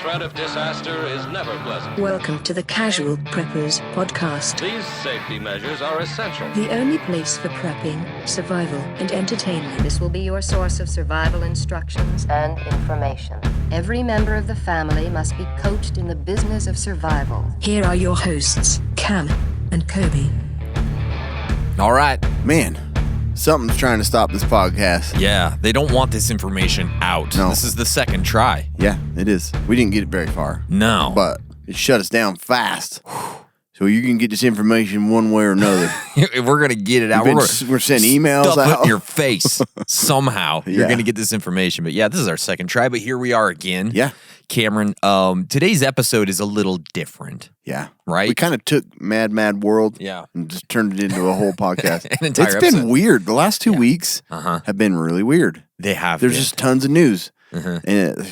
threat of disaster is never pleasant. Welcome to the Casual Preppers podcast. These safety measures are essential. The only place for prepping, survival, and entertainment. This will be your source of survival instructions and information. Every member of the family must be coached in the business of survival. Here are your hosts, Cam and Kobe. All right. Man, something's trying to stop this podcast. Yeah, they don't want this information out. No. This is the second try. Yeah, it is. We didn't get it very far. No. But it shut us down fast. So you can get this information one way or another. We're going to get it out. We're sending emails stuff out. in your face somehow. You're Yeah. going to get this information. But yeah, this is our second try, but here we are again. Yeah. Cameron, today's episode is a little different. Yeah. Right? We kind of took Mad World and just turned it into a whole podcast. An entire It's episode. been weird. The last 2 weeks have been really weird. They have. There's been. just tons of news. And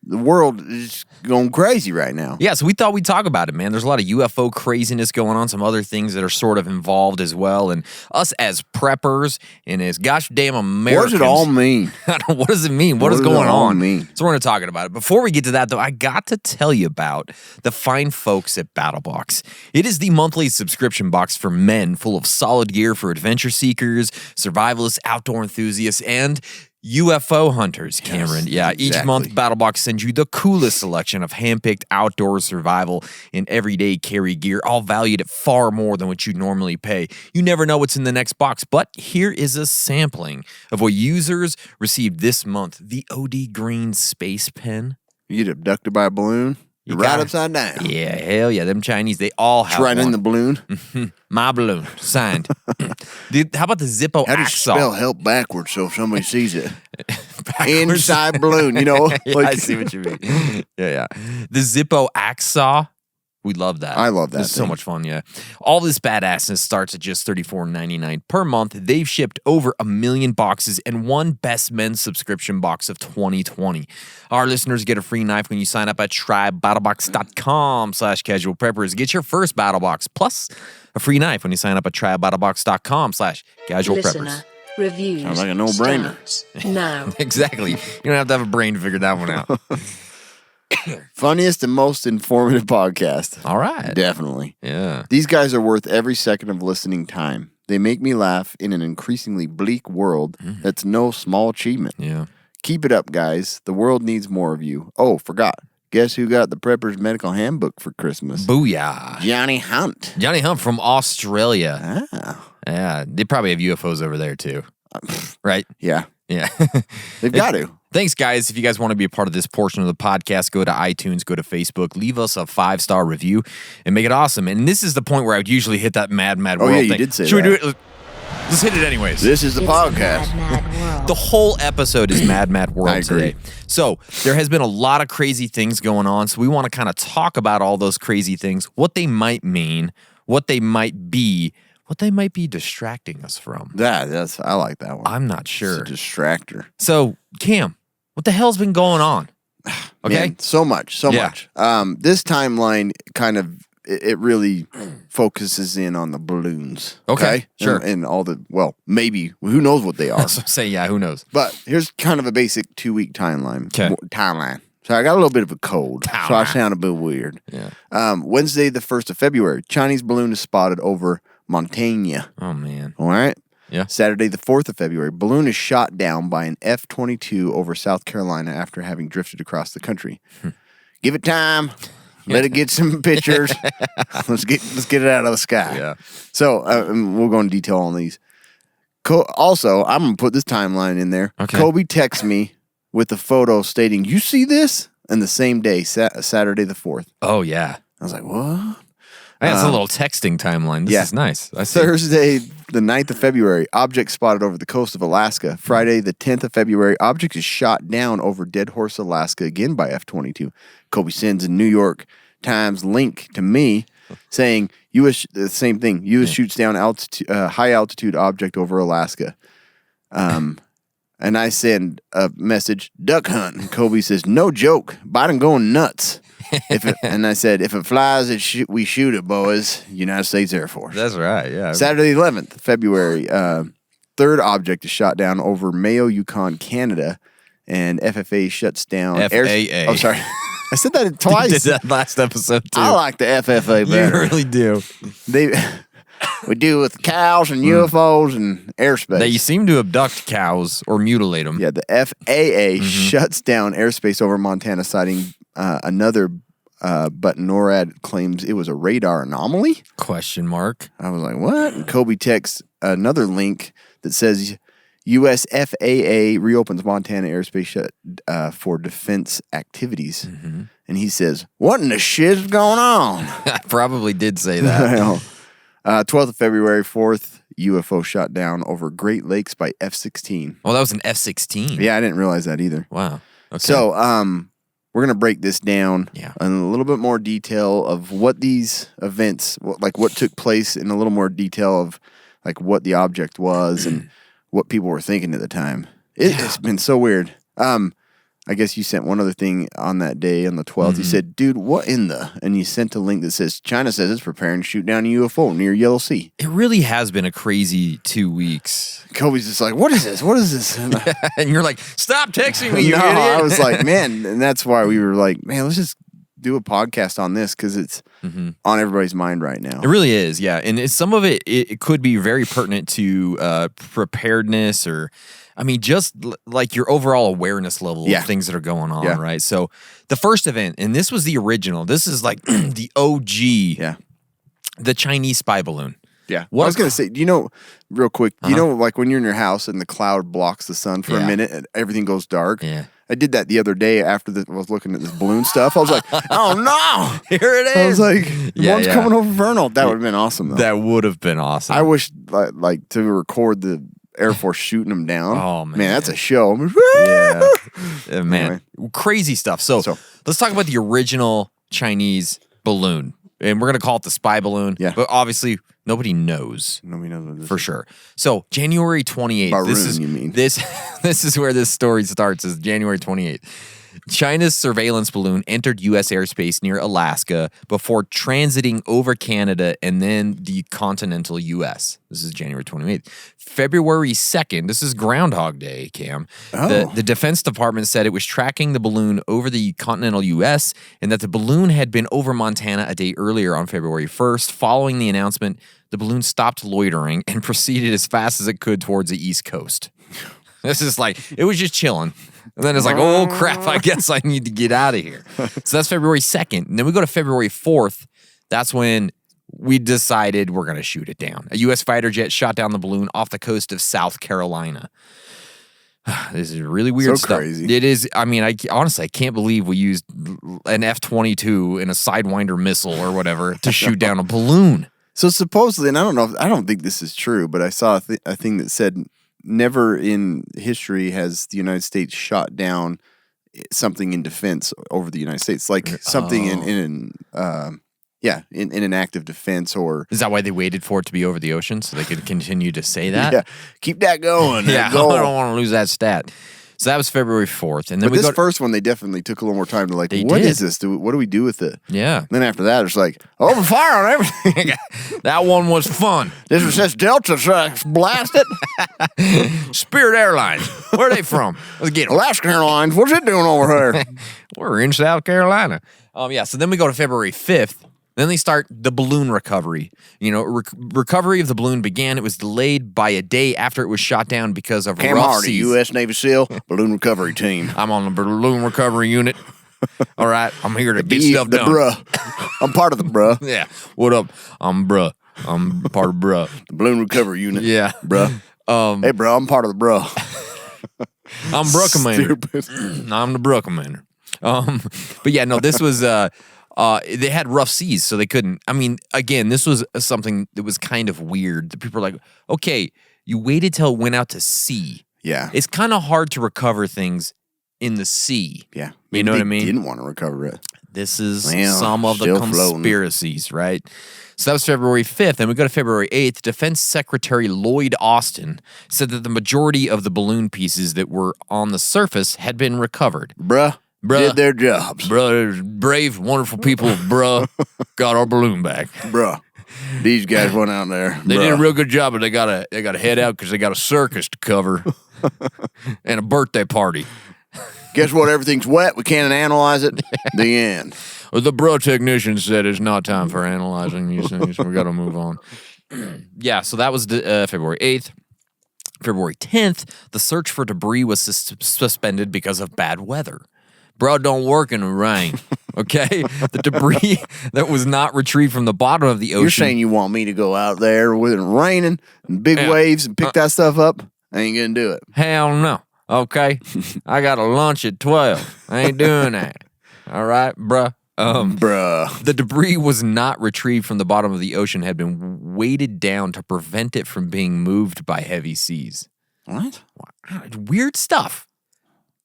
the world is going crazy right now. Yeah, so we thought we'd talk about it, man. There's a lot of UFO craziness going on, some other things that are sort of involved as well. And us as preppers and as gosh damn Americans. What does it all mean? What does it mean? What is does it going all on? mean? So we're going to talk about it. Before we get to that, though, I got to tell you about the fine folks at BattleBox. It is the monthly subscription box for men full of solid gear for adventure seekers, survivalists, outdoor enthusiasts, and UFO hunters, Cameron. Yes, Each exactly. month, BattleBox sends you the coolest selection of handpicked outdoor survival and everyday carry gear, all valued at far more than what you normally pay. You never know what's in the next box, but here is a sampling of what users received this month. The OD Green Space Pen. You get abducted by a balloon, you're right upside down. Yeah, hell yeah. Them Chinese, they all have It's right one. in the balloon. My balloon, signed. Dude, how about the Zippo How do you Axle? spell help backwards so if somebody sees it? Backwards. Inside balloon, you know? Yeah, I see what you mean. Yeah. The Zippo Axsaw. We love that. I love that It's so thing. much fun, yeah. All this badassness starts at just $34.99 per month. They've shipped over 1 million boxes and won Best Men's Subscription Box of 2020. Our listeners get a free knife when you sign up at trybattlebox.com/casualpreppers. Get your first battle box plus a free knife when you sign up at trybattlebox.com/casualpreppers. Listener reviews. Sounds like a no-brainer. starts now. Exactly. You don't have to have a brain to figure that one out. Funniest and most informative podcast. All right. Definitely. Yeah. These guys are worth every second of listening time. They make me laugh in an increasingly bleak world that's no small achievement. Yeah. Keep it up, guys. The world needs more of you. Oh, forgot. Guess who got the Prepper's Medical Handbook for Christmas? Booyah. Johnny Hunt. Johnny Hunt from Australia. Ah. Yeah. They probably have UFOs over there too. Right? Yeah. Yeah. They've got to. Thanks, guys. If you guys want to be a part of this portion of the podcast, go to iTunes, go to Facebook, leave us a 5-star review, and make it awesome. And this is the point where I would usually hit that mad world yeah, you thing. did say Should that. we do it? Let's hit it anyways. This is the It's podcast. Mad world. The whole episode is Mad World I agree. today. So there has been a lot of crazy things going on. So we want to kind of talk about all those crazy things, what they might mean, what they might be distracting us from. That's I like that one. I'm not sure. It's a distractor. So, Cam, what the hell's been going on? Okay. Man, so much. Yeah. This timeline kind of it really focuses in on the balloons. Okay, sure. And all the maybe who knows what they are. So say, yeah, who knows? But here's kind of a basic 2-week timeline. 'Kay. Timeline. So I got a little bit of a cold, so I Timeline. sound a bit weird. Yeah. Wednesday, the 1st of February, Chinese balloon is spotted over Montana. Oh, man. All right. Yeah. Saturday, the 4th of February, balloon is shot down by an F-22 over South Carolina after having drifted across the country. Give it time. Let it get some pictures. Let's get it out of the sky. Yeah. So we'll go in detail on these. Also, I'm going to put this timeline in there. Okay. Kobe texts me with a photo stating, "You see this?" And the same day, Saturday the 4th. Oh, yeah. I was like, what? That's a little texting timeline. This is nice. I see. Thursday, the 9th of February, object spotted over the coast of Alaska. Friday, the 10th of February, object is shot down over Dead Horse, Alaska, again by F-22. Kobe sends a New York Times link to me saying, the same thing, U.S. shoots down high altitude object over Alaska. And I send a message, duck hunt. And Kobe says, no joke, Biden going nuts. And I said, if it flies, we shoot it, boys. United States Air Force. That's right, yeah. Saturday, 11th February, third object is shot down over Mayo, Yukon, Canada, and FFA shuts down. FAA. Oh, sorry. I said that You did twice. that last episode too. I like the FFA You better. really do. We do with cows and UFOs and airspace. They seem to abduct cows or mutilate them. Yeah, the FAA shuts down airspace over Montana, citing another, but NORAD claims it was a radar anomaly. Question mark. I was like, what? And Kobe texts another link that says U.S. FAA reopens Montana airspace shut for defense activities. And he says, what in the shit is going on? I probably did say that. 12th of February, 4th UFO shot down over Great Lakes by F-16. Oh, that was an F-16. Yeah, I didn't realize that either. Wow. Okay. So, we're going to break this down in a little bit more detail of what these events, like what took place in a little more detail of like what the object was and what people were thinking at the time. It's been so weird. I guess you sent one other thing on that day on the 12th. You said, dude, what in the? And you sent a link that says, China says it's preparing to shoot down a UFO near Yellow Sea. It really has been a crazy 2 weeks. Kobe's just like, what is this? What is this? And you're like, stop texting me, you no, idiot. I was like, man, and that's why we were like, man, let's just do a podcast on this because it's on everybody's mind right now. It really is, yeah. And some of it could be very pertinent to preparedness or, I mean, just like your overall awareness level of things that are going on, right? So the first event, and this was the original. This is like the OG, the Chinese spy balloon. Yeah. I was going to say, do you know, real quick, you know, like when you're in your house and the cloud blocks the sun for a minute and everything goes dark? Yeah. I did that the other day after I was looking at this balloon stuff. I was like, oh no! Here it is. I was like, one's coming over Vernal. That would have been awesome, though. That would have been awesome. I wish, like to record the Air Force shooting them down. Oh, man. That's a show. Yeah, man. Anyway. Crazy stuff. So let's talk about the original Chinese balloon. And we're going to call it the spy balloon. Yeah. But obviously, nobody knows. Nobody knows what this For is. sure. So January 28th. Baroon, you mean. This is where this story starts, is January 28th. China's surveillance balloon entered U.S. airspace near Alaska before transiting over Canada and then the continental U.S. This is January 28th. February 2nd, this is Groundhog Day, Cam. The Defense Department said it was tracking the balloon over the continental U.S. and that the balloon had been over Montana a day earlier on February 1st. Following the announcement, the balloon stopped loitering and proceeded as fast as it could towards the East Coast. This is like, it was just chilling. And then it's like, oh, crap, I guess I need to get out of here. So that's February 2nd. And then we go to February 4th. That's when we decided we're going to shoot it down. A U.S. fighter jet shot down the balloon off the coast of South Carolina. This is really weird stuff. Crazy. It is. I mean, honestly, I can't believe we used an F-22 and a Sidewinder missile or whatever to shoot down a balloon. So supposedly, and I don't think this is true, but I saw a thing that said never in history has the United States shot down something in defense over the United States, like something in an act of defense. Or Is that why they waited for it to be over the ocean so they could continue to say that? yeah, keep that going. Yeah, I Go. don't want to lose that stat. So that was February 4th. And then But we this first one, they definitely took a little more time to like, what is this? What do we do with it? Yeah. And then after that, it's like, open fire on everything. That one was fun. This was just Delta blast it. Spirit Airlines. Where are they from? Let's get them. Alaska Airlines, what's it doing over there? We're in South Carolina. So then we go to February 5th. Then they start the balloon recovery. You know, recovery of the balloon began. It was delayed by a day after it was shot down because of Cam rough Hardy, seas. U.S. Navy SEAL, balloon recovery team. I'm on the balloon recovery unit. All right, I'm here to get stuff the done. bruh. I'm part of the bruh. Yeah, what up? I'm bruh. I'm part of bruh. The balloon recovery unit. Yeah, bruh. Hey, bro, I'm part of the bruh. I'm bruh commander. Stupid. I'm the bruh commander. But yeah, no, this was they had rough seas, so they couldn't. I mean, again, this was something that was kind of weird. The people are like, okay, you waited till it went out to sea. Yeah. It's kind of hard to recover things in the sea. Yeah. You know what I mean? Didn't want to recover it. This is Well, some of the still conspiracies, right? So that was February 5th. And we go to February 8th. Defense Secretary Lloyd Austin said that the majority of the balloon pieces that were on the surface had been recovered. Bruh. Did their jobs. Brave, wonderful people, bruh, got our balloon back. Bruh. These guys went out there. They did a real good job, but they got to head out because they got a circus to cover and a birthday party. Guess what? Everything's wet. We can't analyze it. The end. Well, the bro technician said it's not time for analyzing these things. We got to move on. Yeah, so that was February 8th. February 10th, the search for debris was suspended because of bad weather. Bro, don't work in the rain, okay? The debris that was not retrieved from the bottom of the ocean. You're saying you want me to go out there with it raining and big waves and pick that stuff up? I ain't going to do it. Hell no, okay? I got a lunch at 12. I ain't doing that. All right, bruh? Bruh. The debris was not retrieved from the bottom of the ocean, had been weighted down to prevent it from being moved by heavy seas. What? Weird stuff.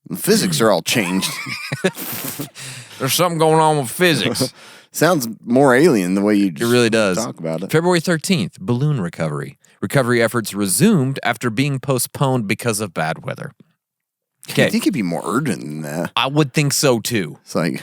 The physics are all changed. There's something going on with physics. Sounds more alien the way you just really does. talk about it. February 13th, balloon recovery. Recovery efforts resumed after being postponed because of bad weather. Okay. I think it'd be more urgent than that. I would think so too. It's like,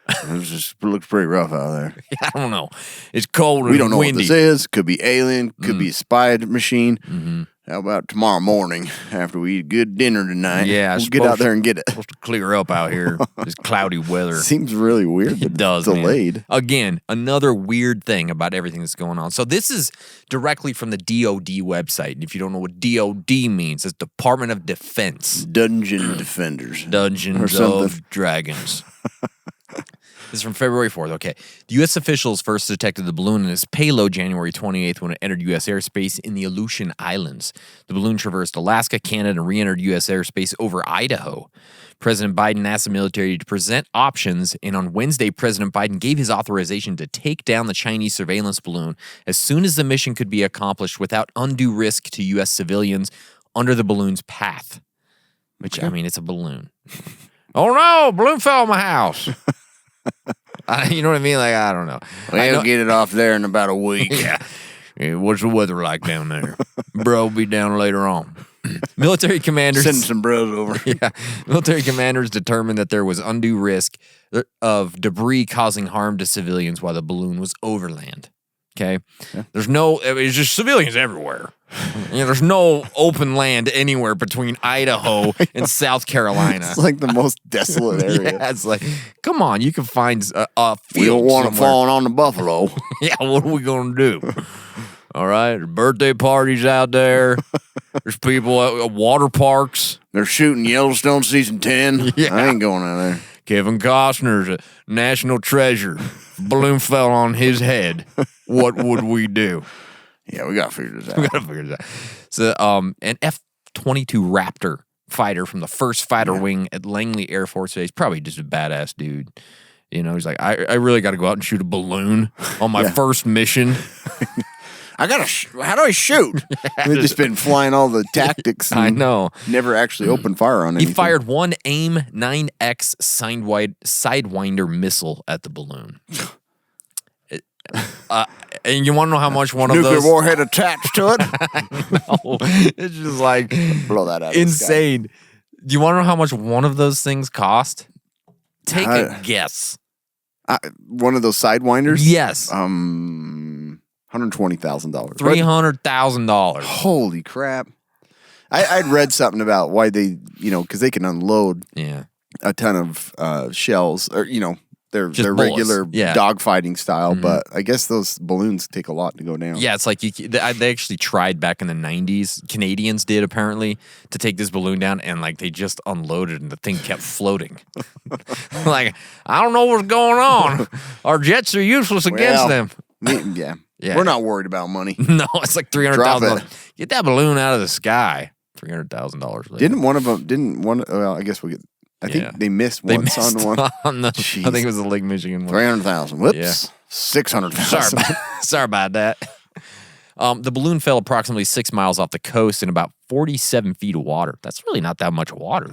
it looks pretty rough out there. I don't know. It's cold and we don't know windy. what this is. Could be alien. Could be a spy machine. Mm-hmm. How about tomorrow morning after we eat a good dinner tonight? Yeah, we'll get out there and get it. Supposed to clear up out here. This cloudy weather. Seems really weird. It does, delayed. Man. Again, another weird thing about everything that's going on. So this is directly from the DOD website. And if you don't know what DOD means, it's Department of Defense. Dungeon Defenders. Dungeons of Dragons. This is from February 4th. Okay. The U.S. officials first detected the balloon and its payload January 28th when it entered U.S. airspace in the Aleutian Islands. The balloon traversed Alaska, Canada, and re-entered U.S. airspace over Idaho. President Biden asked the military to present options, and on Wednesday, President Biden gave his authorization to take down the Chinese surveillance balloon as soon as the mission could be accomplished without undue risk to U.S. civilians under the balloon's path. Which, I mean, it's a balloon. Oh, no, balloon fell on my house. You know what I mean? Like, I don't know. We'll get it off there in about a week. Yeah, what's the weather like down there? Bro, be down later on. Military commanders... Send some bros over. Yeah. Military commanders determined that there was undue risk of debris causing harm to civilians while the balloon was overland. Okay? Yeah. It's just civilians everywhere. There's no open land anywhere between Idaho and South Carolina. It's like the most desolate area. Yeah, it's like, come on, you can find a field We don't want somewhere. it falling on the buffalo. Yeah, what are we going to do? All right, birthday parties out there. There's people at water parks. They're shooting Yellowstone season 10. Yeah. I ain't going out there. Kevin Costner's a national treasure. Balloon fell on his head. What would we do? Yeah, we got to figure this out. So, an F-22 Raptor fighter from the 1st Fighter Wing at Langley Air Force Base, probably just a badass dude. You know, he's like, I really got to go out and shoot a balloon on my first mission. How do I shoot? They've just been flying all the tactics. I know. Never actually opened fire on anything. He fired one AIM-9X Sidewinder missile at the balloon. And you want to know how much one of those... Nuclear warhead attached to it? No. It's just like... Blow that out insane. Do you want to know how much one of those things cost? Take a guess. One of those Sidewinders? Yes. $120,000. $300,000. Holy crap. I'd read something about why they, because they can unload a ton of shells, or, their regular dogfighting style, but I guess those balloons take a lot to go down. Yeah, it's like they actually tried back in the 90s. Canadians did, apparently, to take this balloon down, and like they just unloaded and the thing kept floating. Like, I don't know what's going on. Our jets are useless against them. Yeah. We're not worried about money. No, it's like $300,000. Get that balloon out of the sky. $300,000. Didn't one of them? Well, I guess we get. I think they missed once on one. I think it was the Lake Michigan one. 300,000. Whoops. 600,000. Sorry about that. The balloon fell approximately 6 miles off the coast in about 47 feet of water. That's really not that much water.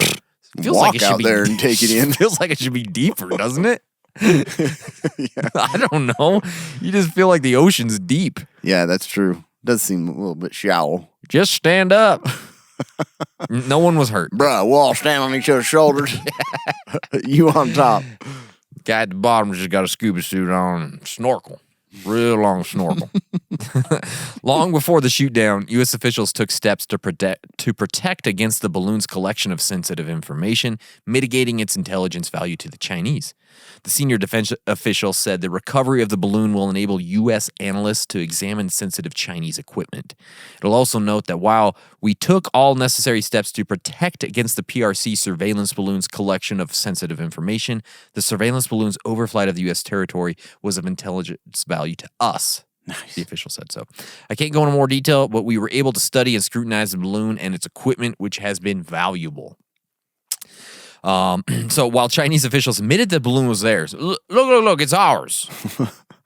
Feels Walk like it should out be, there and take it in. Feels like it should be deeper, doesn't it? I don't know. You just feel like the ocean's deep. Yeah, that's true. Does seem a little bit shallow. Just stand up. No one was hurt. Bruh, we'll all stand on each other's shoulders. You on top. Guy at the bottom just got a scuba suit on and snorkel. Real long snorkel. Long before the shoot-down, U.S. officials took steps to protect against the balloon's collection of sensitive information, mitigating its intelligence value to the Chinese. The senior defense official said the recovery of the balloon will enable U.S. analysts to examine sensitive Chinese equipment. It'll also note that while we took all necessary steps to protect against the PRC surveillance balloon's collection of sensitive information, the surveillance balloon's overflight of the U.S. territory was of intelligence value to us. Nice. The official said so. I can't go into more detail, but we were able to study and scrutinize the balloon and its equipment, which has been valuable. So while Chinese officials admitted the balloon was theirs, look, it's ours.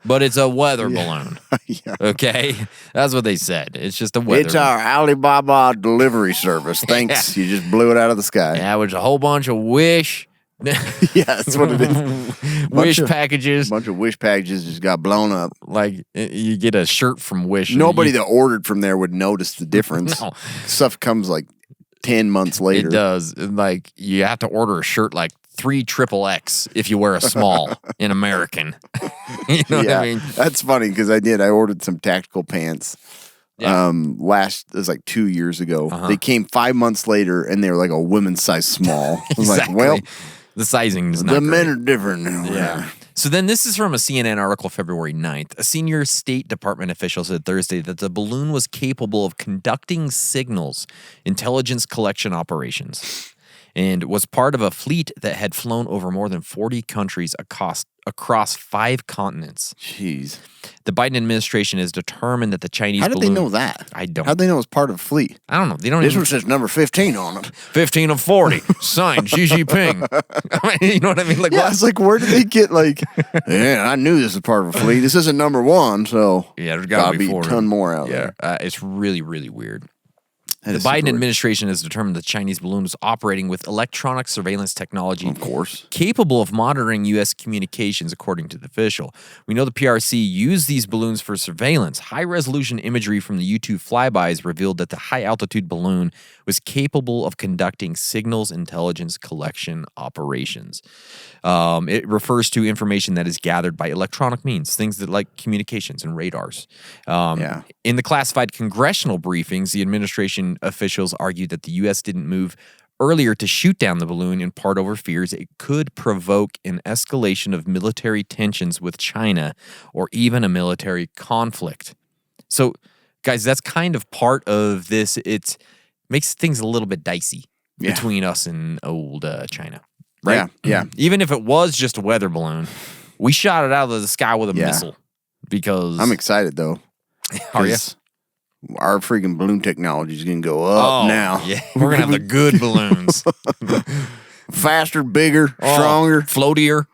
But it's a weather balloon. Yeah. Okay? That's what they said. It's just a weather It's our Alibaba delivery service. Thanks. You just blew it out of the sky. Yeah, which a whole bunch of Wish. Yeah, that's what it is. Wish packages. A bunch of Wish packages just got blown up. Like, you get a shirt from Wish. Nobody that ordered from there would notice the difference. No. Stuff comes like 10 months later. It does. Like, you have to order a shirt like 3XXX if you wear a small in American. You know what I mean? That's funny because I ordered some tactical pants. Yeah. It was like 2 years ago. They came 5 months later and they were like a women's size small. I was Exactly. like, well, the sizing is not the great. men are different now. Yeah. So then this is from a CNN article February 9th. A senior State Department official said Thursday that the balloon was capable of conducting signals, intelligence collection operations, and was part of a fleet that had flown over more than 40 countries across 5 continents. Jeez. The Biden administration has determined that the Chinese How did balloon... they know that? I don't. How'd they know it was part of a fleet? I don't know. They don't This even... one says number 15 on it. 15 of 40. Signed, Xi Jinping. I mean, you know what I mean? Like, Yeah, what? it's like, where did they get like, yeah, I knew this was part of a fleet. This isn't number 1, so Yeah, there's got to be a 40. ton more out Yeah, there. it's really, really weird. That The is Biden super weird. administration has determined the Chinese balloon was operating with electronic surveillance technology Of course. capable of monitoring U.S. communications, according to the official. We know the PRC used these balloons for surveillance. High-resolution imagery from the U-2 flybys revealed that the high-altitude balloon was capable of conducting signals intelligence collection operations. It refers to information that is gathered by electronic means, things that like communications and radars. In the classified congressional briefings, the administration officials argued that the U.S. didn't move earlier to shoot down the balloon in part over fears it could provoke an escalation of military tensions with China or even a military conflict. So, guys, that's kind of part of this. It makes things a little bit dicey between us and old China, right? Yeah. Even if it was just a weather balloon, we shot it out of the sky with a missile because... I'm excited, though. Are you? 'Cause our freaking balloon technology is going to go up now. Yeah, we're going to have the good balloons. Faster, bigger, stronger. Floatier,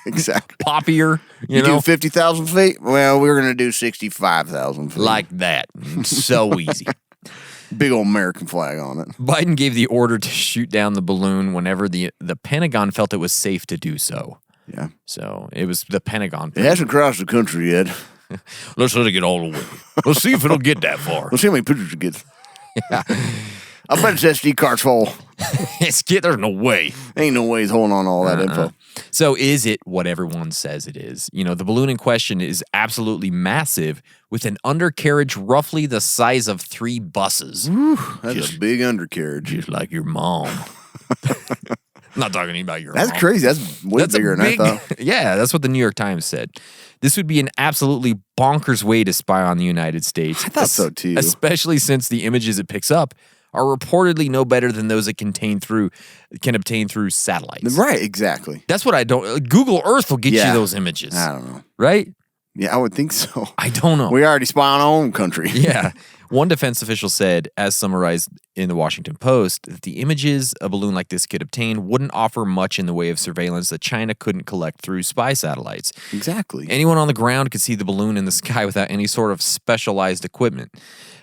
Exactly. poppier, You know? do 50,000 feet? Well, we're going to do 65,000 feet. Like that. So easy. Big old American flag on it. Biden gave the order to shoot down the balloon whenever the Pentagon felt it was safe to do so. Yeah. So it was the Pentagon. It hasn't crossed the country yet. Let's let it get all the way. Let's see if it'll get that far. Let's see how many pictures it gets. I bet its SD card's full. There's no way. Ain't no way he's holding on to all that info. So is it what everyone says it is? You know, the balloon in question is absolutely massive with an undercarriage roughly the size of 3 buses. That's a big undercarriage. Just like your mom. I'm not talking about your That's mom. crazy. That's way bigger than I thought. Yeah, that's what the New York Times said. This would be an absolutely bonkers way to spy on the United States. I thought so, too. Especially since the images it picks up are reportedly no better than those it can obtain through satellites. Right, exactly. That's what I don't... Google Earth will get you those images. I don't know. Right? Yeah, I would think so. I don't know. We already spy on our own country. Yeah. One defense official said, as summarized in the Washington Post, that the images a balloon like this could obtain wouldn't offer much in the way of surveillance that China couldn't collect through spy satellites. Exactly. Anyone on the ground could see the balloon in the sky without any sort of specialized equipment.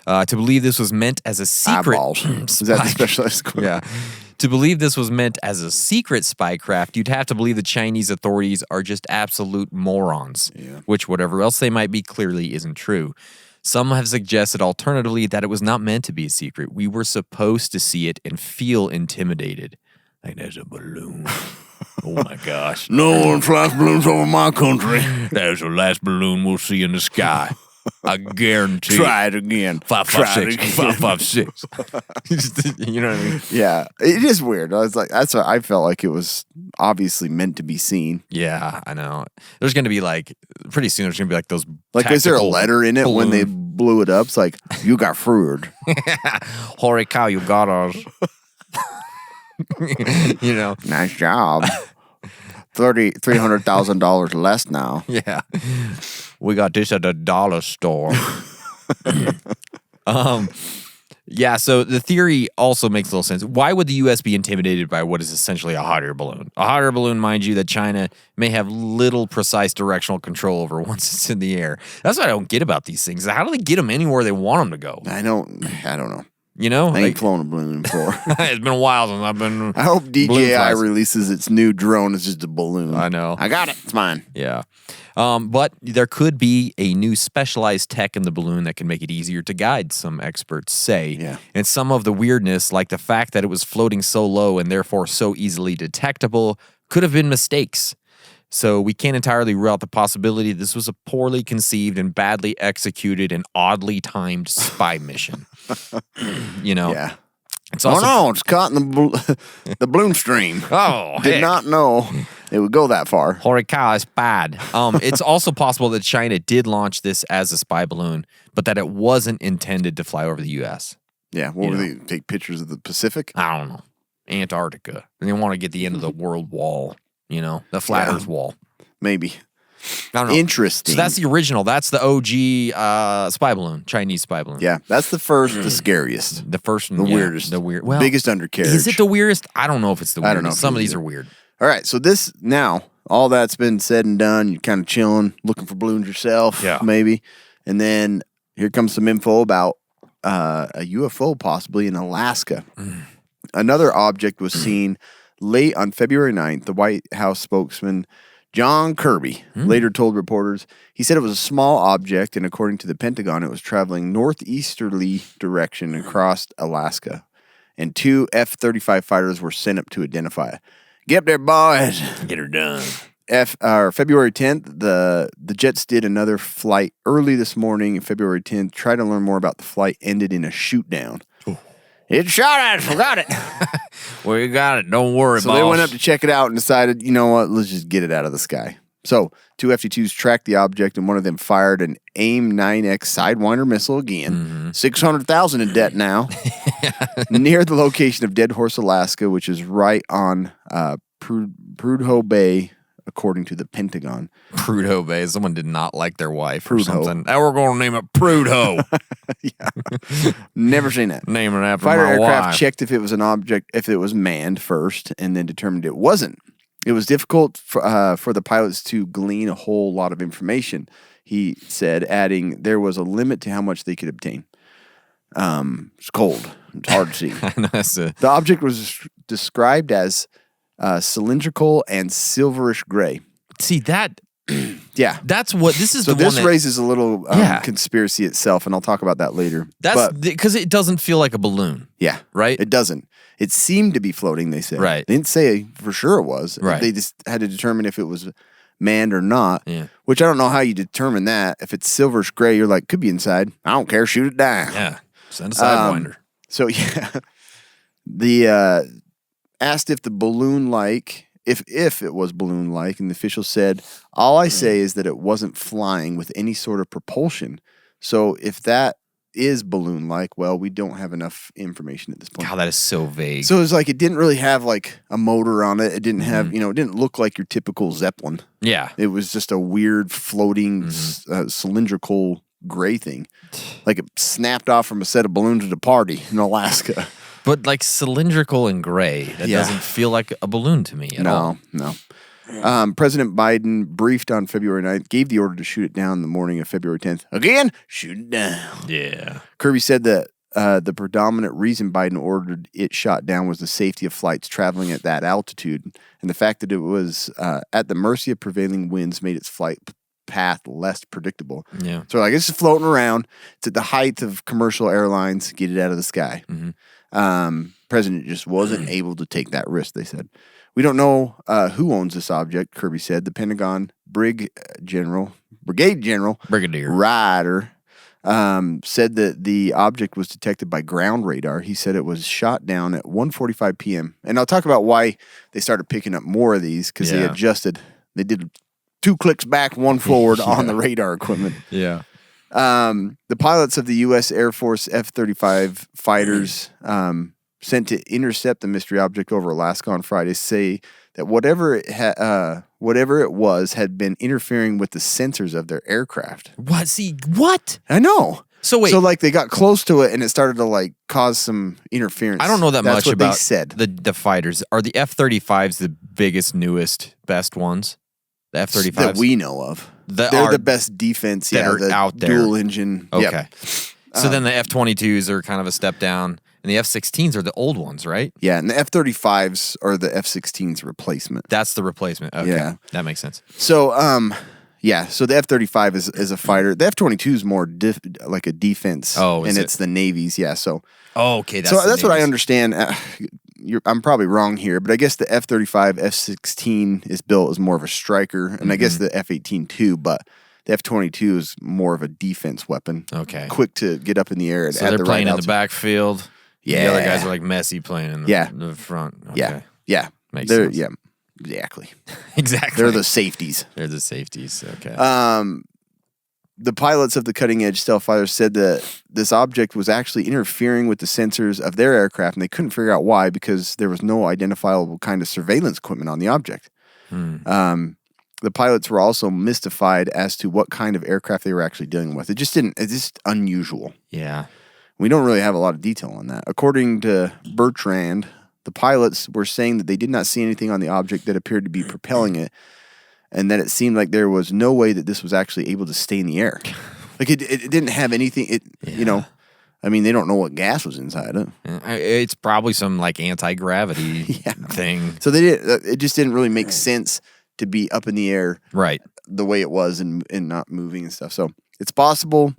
To believe this was meant as a secret... Eyeballs. Is that the specialized equipment? Yeah. To believe this was meant as a secret spy craft, you'd have to believe the Chinese authorities are just absolute morons, which whatever else they might be clearly isn't true. Some have suggested alternatively that it was not meant to be a secret. We were supposed to see it and feel intimidated. Like there's a balloon. Oh my gosh. No one flies balloons over my country. That is the last balloon we'll see in the sky. I guarantee. Try it again. 556. 556. You know what I mean? Yeah, it is weird. I was like, that's what I felt like it was obviously meant to be seen. Yeah, I know. There's going to be like, pretty soon there's going to be like those. Like, is there a tactical letter in it when they balloon- blew it up? It's like, you got frued. Holy cow, you got us. You know? Nice job. $300,000 less now. Yeah. We got this at the dollar store. Yeah, so the theory also makes a little sense. Why would the U.S. be intimidated by what is essentially a hot air balloon? A hot air balloon, mind you, that China may have little precise directional control over once it's in the air. That's what I don't get about these things. How do they get them anywhere they want them to go? I don't know. You know? I ain't flown a balloon before. It's been a while since I've been. I hope balloon DJI flies. releases its new drone as just a balloon. I know. I got it. It's mine. Yeah. But there could be a new specialized tech in the balloon that can make it easier to guide, some experts say. Yeah. And some of the weirdness, like the fact that it was floating so low and therefore so easily detectable, could have been mistakes. So we can't entirely rule out the possibility this was a poorly conceived and badly executed and oddly timed spy mission. You know? Yeah. It's Oh also, no, it's caught in the balloon stream. Oh, Did heck. not know it would go that far. Holy cow, it's bad. It's also possible that China did launch this as a spy balloon, but that it wasn't intended to fly over the U.S. Yeah. What were they take pictures of the Pacific? I don't know. Antarctica. And they want to get the end of the world wall, you know, the flat Earth wall. Maybe. I don't know. Interesting. So that's the original. That's the OG spy balloon, Chinese spy balloon. Yeah, that's the first, the scariest, The first one. the yeah, weirdest, The weird. Well, biggest undercarriage. is it the weirdest? I don't know if it's the I weirdest. don't know if Some it of is these either. are weird. All right, so this now, all that's been said and done. You're kind of chilling, looking for balloons yourself, Yeah. maybe. And then here comes some info about a UFO possibly in Alaska. Another object was seen late on February 9th. The White House spokesman John Kirby later told reporters, he said it was a small object, and according to the Pentagon, it was traveling northeasterly direction across Alaska. And 2 F-35 fighters were sent up to identify it. Get up there, boys. Get her done. February 10th, the jets did another flight early this morning. February 10th, try to learn more about the flight, ended in a shoot down. It shot at us, forgot it. Well, you got it. Don't worry, So boss. they went up to check it out and decided, you know what, let's just get it out of the sky. So 2 F-22s tracked the object, and one of them fired an AIM-9X Sidewinder missile again. $600,000 in debt now. Near the location of Dead Horse, Alaska, which is right on Prudhoe Bay, according to the Pentagon. Prudhoe Bay. Someone did not like their wife or Prudhoe. something. Now we're going to name it Prudhoe. Never seen that. Name it after Fighter my aircraft wife. checked if it was an object, if it was manned first, and then determined it wasn't. It was difficult for the pilots to glean a whole lot of information, he said, adding there was a limit to how much they could obtain. It's cold. It's hard to see. I know, that's a- The object was described as cylindrical and silverish gray. See, Yeah. that's what this is So the one this that, raises a little Yeah. conspiracy itself, and I'll talk about that later. that's But, because it doesn't feel like a balloon. yeah. Right? It doesn't. It seemed to be floating, they said. Right. They didn't say for sure it was. Right. They just had to determine if it was manned or not. Yeah. Which I don't know how you determine that. If it's silverish gray, you're like, could be inside. I don't care. Shoot it down. Yeah. Send a sidewinder. So yeah, the asked if the balloon like if it was balloon like, and the official said, all I say is that it wasn't flying with any sort of propulsion. So if that is balloon like, well, we don't have enough information at this point. God, that is so vague. So it's like it didn't really have like a motor on it. It didn't have, it didn't look like your typical Zeppelin. yeah. It was just a weird floating cylindrical gray thing. Like it snapped off from a set of balloons at a party in Alaska. But like cylindrical and gray, that Yeah. doesn't feel like a balloon to me at all. No. President Biden briefed on February 9th, gave the order to shoot it down the morning of February 10th. Again, shoot it down. Yeah. Kirby said that the predominant reason Biden ordered it shot down was the safety of flights traveling at that altitude, and the fact that it was at the mercy of prevailing winds made its flight path less predictable. Yeah. So like it's just floating around. It's at the height of commercial airlines. Get it out of the sky. President just wasn't able to take that risk, they said. We don't know who owns this object, Kirby said. The Pentagon Brigade General Brigadier Ryder said that the object was detected by ground radar. He said it was shot down at 1:45 p.m. And I'll talk about why they started picking up more of these because they adjusted. They did 2 clicks back, 1 forward on the radar equipment. Yeah. The pilots of the U.S. Air Force F-35 fighters sent to intercept the mystery object over Alaska on Friday say that whatever it was had been interfering with the sensors of their aircraft. What? See, what? I know. So wait. So like they got close to it and it started to like cause some interference. I don't know that That's much what about they said. the fighters. Are the F-35s the biggest, newest, best ones? The F-35s? That we know of. They're the best defense that are the out there. Dual engine. Okay. Yep. So then the F-22s are kind of a step down, and the F-16s are the old ones, right? Yeah, and the F-35s are the F-16's replacement. That's the replacement. Okay. Yeah. That makes sense. So, so the F-35 is a fighter. The F-22 is more like a defense. Oh, is and it? it's the Navy's. Yeah, so Okay, that's what I understand. I'm probably wrong here, but I guess the F-35 F-16 is built as more of a striker, and I guess the F-18 too. But the F-22 is more of a defense weapon. Okay. Quick to get up in the air. So they're playing in the backfield. Yeah. The other guys are like Messi playing in the front. Okay. Yeah. Makes sense. Yeah. Exactly. Exactly. They're the safeties. They're the safeties. Okay. The pilots of the cutting-edge stealth fighters said that this object was actually interfering with the sensors of their aircraft, and they couldn't figure out why because there was no identifiable kind of surveillance equipment on the object. The pilots were also mystified as to what kind of aircraft they were actually dealing with. It's just unusual. Yeah. We don't really have a lot of detail on that. According to Bertrand, the pilots were saying that they did not see anything on the object that appeared to be propelling it, and that it seemed like there was no way that this was actually able to stay in the air. Like it didn't have anything. I mean, they don't know what gas was inside it. It's probably some like anti-gravity thing. So it just didn't really make sense to be up in the air, Right. the way it was and not moving and stuff. So it's possible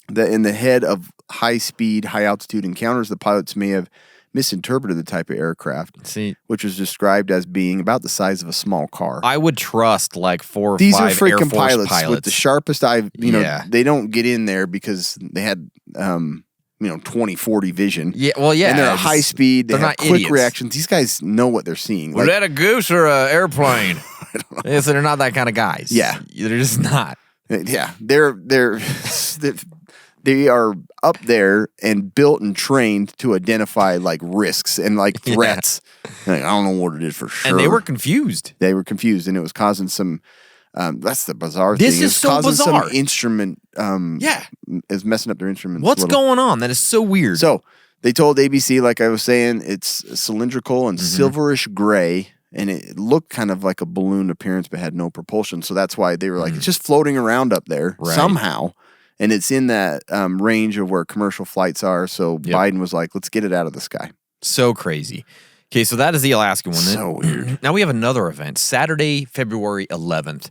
that in the head of high-speed, high-altitude encounters, the pilots may have misinterpreted the type of aircraft, See, which was described as being about the size of a small car. I would trust like 4 or These 5 are Air freaking Force pilots with the sharpest eye. Yeah. They don't get in there because they had 20/40 vision. Yeah, well, yeah. And they're at high speed. They they're have not quick idiots. reactions. These guys know what they're seeing. Was that a goose or an airplane? I don't know. So they're not that kind of guys. Yeah. They're just not. Yeah, they are up there and built and trained to identify like risks and like threats. Like, I don't know what it is for sure. And they were confused. They were confused, and it was causing some. That's the bizarre This thing. is It's so causing bizarre. Some instrument. Yeah. Is messing up their instruments. What's a little. going on? That is so weird. So they told ABC, like I was saying, it's cylindrical and silverish gray, and it looked kind of like a balloon appearance, but had no propulsion. So that's why they were like, it's just floating around up there somehow. And it's in that range of where commercial flights are. So Biden was like, let's get it out of the sky. So crazy. Okay, so that is the Alaska one. So weird. Now we have another event, Saturday, February 11th.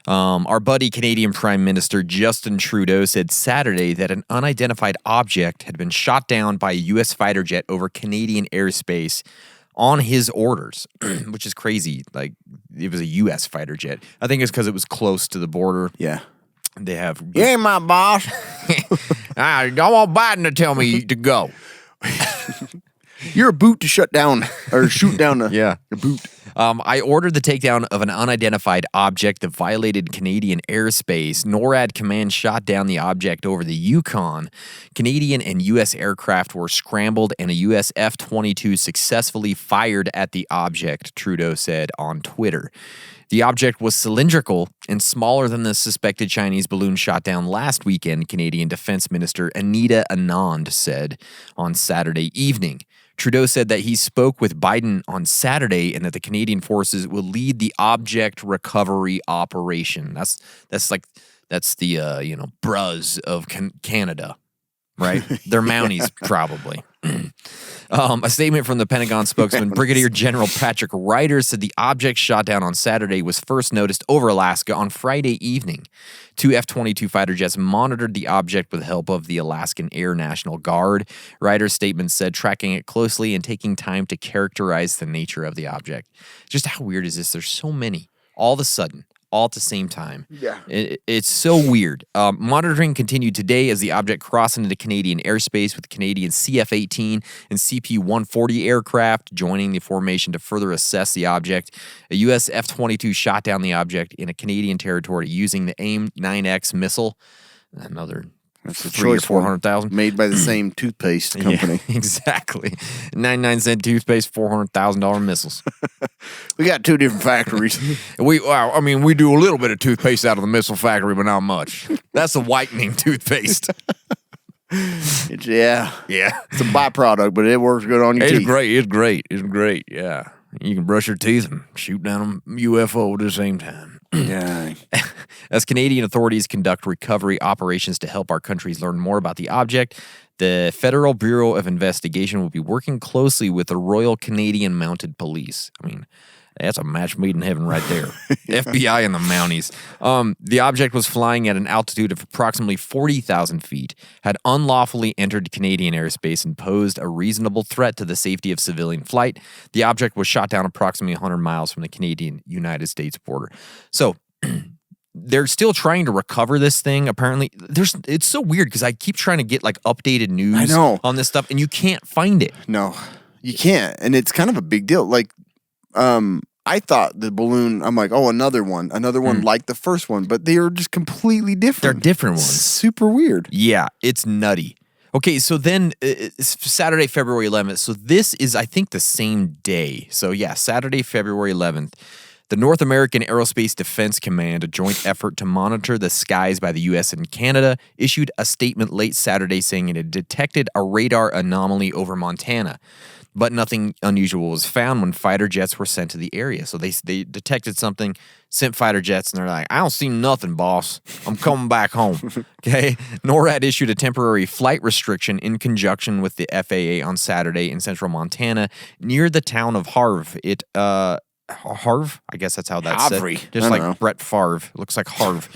Our buddy Canadian Prime Minister Justin Trudeau said Saturday that an unidentified object had been shot down by a U.S. fighter jet over Canadian airspace on his orders, which is crazy. Like, it was a U.S. fighter jet. I think it's because it was close to the border. Yeah. They have... You ain't my boss. I don't want Biden to tell me to go. You're a boot to shut down or shoot down your boot. I ordered the takedown of an unidentified object that violated Canadian airspace. NORAD command shot down the object over the Yukon. Canadian and U.S. aircraft were scrambled, and a U.S. F-22 successfully fired at the object, Trudeau said on Twitter. The object was cylindrical and smaller than the suspected Chinese balloon shot down last weekend, Canadian Defense Minister Anita Anand said on Saturday evening. Trudeau said that he spoke with Biden on Saturday and that the Canadian forces will lead the object recovery operation. That's the BRUZ of Canada. right? They're Mounties, probably. A statement from the Pentagon spokesman, Brigadier General Patrick Ryder, said the object shot down on Saturday was first noticed over Alaska on Friday evening. 2 F-22 fighter jets monitored the object with help of the Alaskan Air National Guard. Ryder's statement said tracking it closely and taking time to characterize the nature of the object. Just how weird is this? There's so many all of a sudden. All at the same time. Yeah. It's so weird. Monitoring continued today as the object crossed into Canadian airspace with Canadian CF-18 and CP-140 aircraft joining the formation to further assess the object. A U.S. F-22 shot down the object in a Canadian territory using the AIM-9X missile. Another That's a 300,000 or choice 400,000. made by the same toothpaste company. Yeah, exactly. 99-cent toothpaste, $400,000 missiles. We got 2 different factories. We do a little bit of toothpaste out of the missile factory, but not much. That's a whitening toothpaste. Yeah. It's a byproduct, but it works good on your teeth. It's great. Yeah. You can brush your teeth and shoot down a UFO at the same time. Yeah. As Canadian authorities conduct recovery operations to help our countries learn more about the object, the Federal Bureau of Investigation will be working closely with the Royal Canadian Mounted Police. I mean, that's a match made in heaven right there. FBI and the Mounties. The object was flying at an altitude of approximately 40,000 feet, had unlawfully entered Canadian airspace and posed a reasonable threat to the safety of civilian flight. The object was shot down approximately 100 miles from the Canadian-United States border. So they're still trying to recover this thing. Apparently, it's so weird because I keep trying to get like updated news on this stuff, and you can't find it. No, you can't, and it's kind of a big deal. Like, I thought the balloon. I'm like, oh, another one like the first one, but they are just completely different. They're different ones. Super weird. Yeah, it's nutty. Okay, so then it's Saturday, February 11th. So this is, I think, the same day. So yeah, Saturday, February 11th. The North American Aerospace Defense Command, a joint effort to monitor the skies by the U.S. and Canada, issued a statement late Saturday saying it had detected a radar anomaly over Montana. But nothing unusual was found when fighter jets were sent to the area. So they detected something, sent fighter jets, and they're like, I don't see nothing, boss. I'm coming back home. Okay? NORAD issued a temporary flight restriction in conjunction with the FAA on Saturday in central Montana near the town of Harve. Harve? I guess that's how that's said. Just like Brett Favre. Looks like Harve.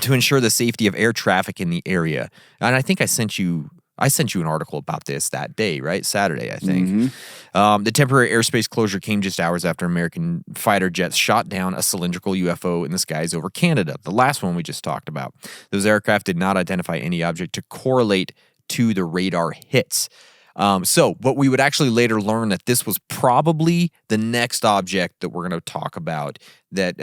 To ensure the safety of air traffic in the area. And I think I sent you an article about this that day, right? Saturday, I think. The temporary airspace closure came just hours after American fighter jets shot down a cylindrical UFO in the skies over Canada, the last one we just talked about. Those aircraft did not identify any object to correlate to the radar hits. But we would actually later learn that this was probably the next object that we're going to talk about that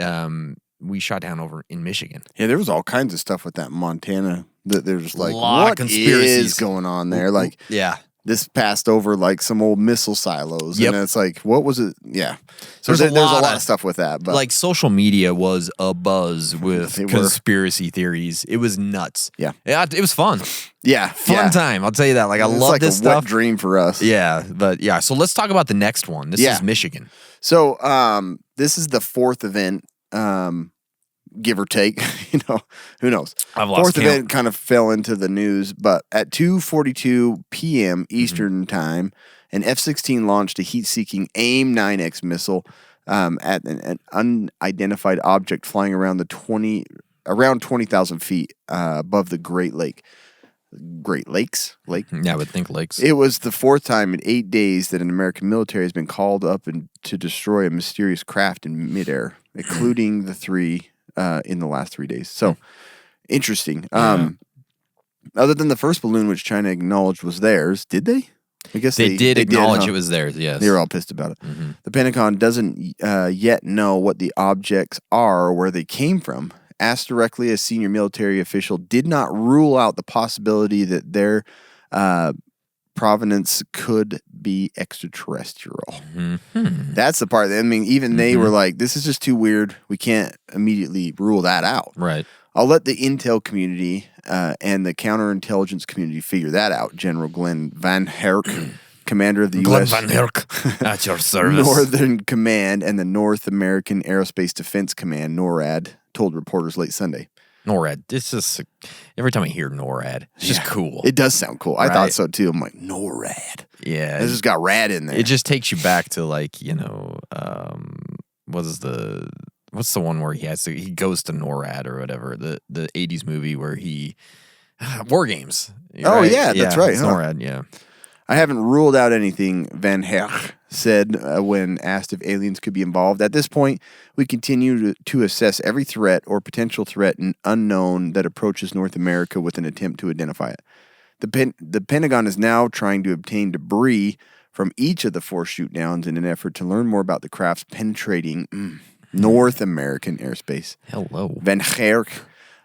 we shot down over in Michigan. Yeah, there was all kinds of stuff with that Montana that there's like, what is going on there? Like, yeah. This passed over like some old missile silos. Yep. And it's like, what was it? Yeah. So There's there's a lot of stuff with that. But like social media was abuzz with conspiracy theories. It was nuts. Yeah. It was fun. Yeah. Fun time. I'll tell you that. Like, I love like this a stuff. wet dream for us. Yeah. But yeah. So let's talk about the next one. This is Michigan. So this is the 4th event. Give or take, who knows? I've lost Fourth count. event kind of fell into the news, but at 2:42 p.m. Eastern time, an F-16 launched a heat-seeking AIM-9X missile at an unidentified object flying around 20,000 feet above the Great Lakes. Yeah, I would think lakes. It was the 4th time in 8 days that an American military has been called up to destroy a mysterious craft in midair, including the 3 in the last 3 days. So, interesting. Other than the first balloon, which China acknowledged was theirs, did they? I guess they did acknowledge it was theirs, yes. They were all pissed about it. Mm-hmm. The Pentagon doesn't yet know what the objects are or where they came from. Asked directly, a senior military official did not rule out the possibility that their provenance could be extraterrestrial. Mm-hmm. That's the part. I mean, even they were like, this is just too weird. We can't immediately rule that out. Right. I'll let the intel community and the counterintelligence community figure that out. General Glenn Van Herk, commander of the U.S. Glenn Van Herk, at your service. Northern Command and the North American Aerospace Defense Command, NORAD, told reporters late Sunday. NORAD. It's just every time I hear NORAD, it's just cool. It does sound cool. I Right? thought so too. I'm like, NORAD. Yeah. This just got rad in there. It just takes you back to like, what's the one where he goes to NORAD or whatever, the 80s movie where he War Games. Oh, right? yeah, that's right, It's huh? NORAD, yeah. I haven't ruled out anything, Van Herk said when asked if aliens could be involved. At this point, we continue to assess every threat or potential threat and unknown that approaches North America with an attempt to identify it. The Pentagon is now trying to obtain debris from each of the 4 shoot-downs in an effort to learn more about the crafts penetrating North American airspace. Hello. Van Herk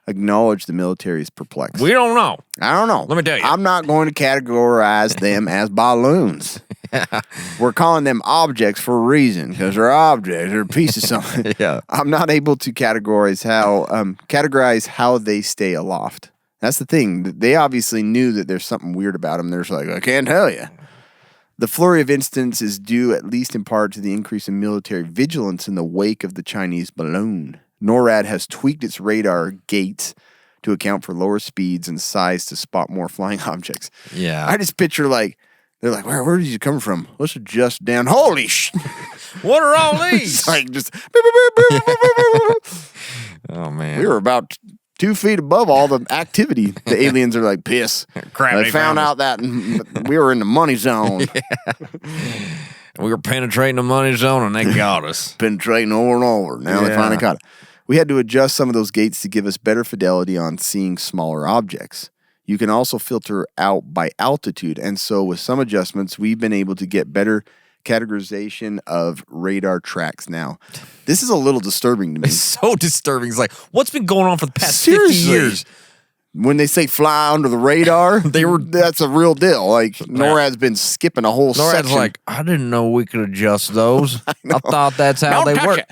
acknowledged the military is perplexed. We don't know. I don't know. Let me tell you. I'm not going to categorize them as balloons. We're calling them objects for a reason because they're objects. They're a piece of something. Yeah. I'm not able to categorize how they stay aloft. That's the thing. They obviously knew that there's something weird about them. They're just like, I can't tell you. The flurry of incidents is due at least in part to the increase in military vigilance in the wake of the Chinese balloon. NORAD has tweaked its radar gates to account for lower speeds and size to spot more flying objects. Yeah. I just picture they're like, where did you come from? Let's adjust down. Holy sh! What are all these? It's like just. Oh, man. We were about 2 feet above all the activity. The aliens are like, piss. Crap, They they found found us. out that we were in the money zone. We were penetrating the money zone and they got us. Penetrating over and over. Now they Yeah. finally caught it. We had to adjust some of those gates to give us better fidelity on seeing smaller objects. You can also filter out by altitude, and so with some adjustments, we've been able to get better categorization of radar tracks now. This is a little disturbing to me. It's so disturbing. It's like, what's been going on for the past Seriously. 50 years? When they say fly under the radar, that's a real deal. Like, NORAD's been skipping a whole NORAD's section. like, I didn't know we could adjust those. I thought that's how Don't they touch work. it.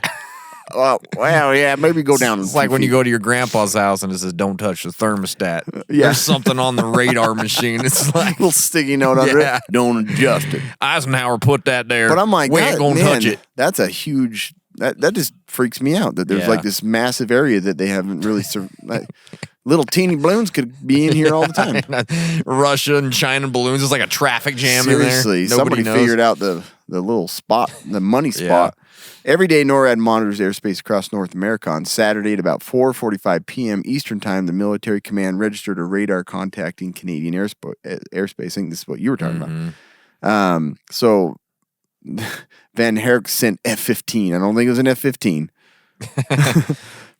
Well, yeah, maybe go down. It's like when you go to your grandpa's house and it says, don't touch the thermostat. Yeah. There's something on the radar machine. It's like, little sticky note under Yeah. it. Don't adjust it. Eisenhower put that there. But I'm like, we ain't God, gonna man, touch it. That's a huge. That just freaks me out. That there's Yeah. like this massive area that they haven't really. Little teeny balloons could be in here all the time. Russia and China balloons. It's like a traffic jam Seriously, in there. Nobody somebody knows. figured out the little spot, the money spot. Every day, NORAD monitors airspace across North America. On Saturday at about 4:45 p.m. Eastern Time, the military command registered a radar contacting Canadian airspace. I think this is what you were talking about. So Van Herk sent F-15. I don't think it was an F-15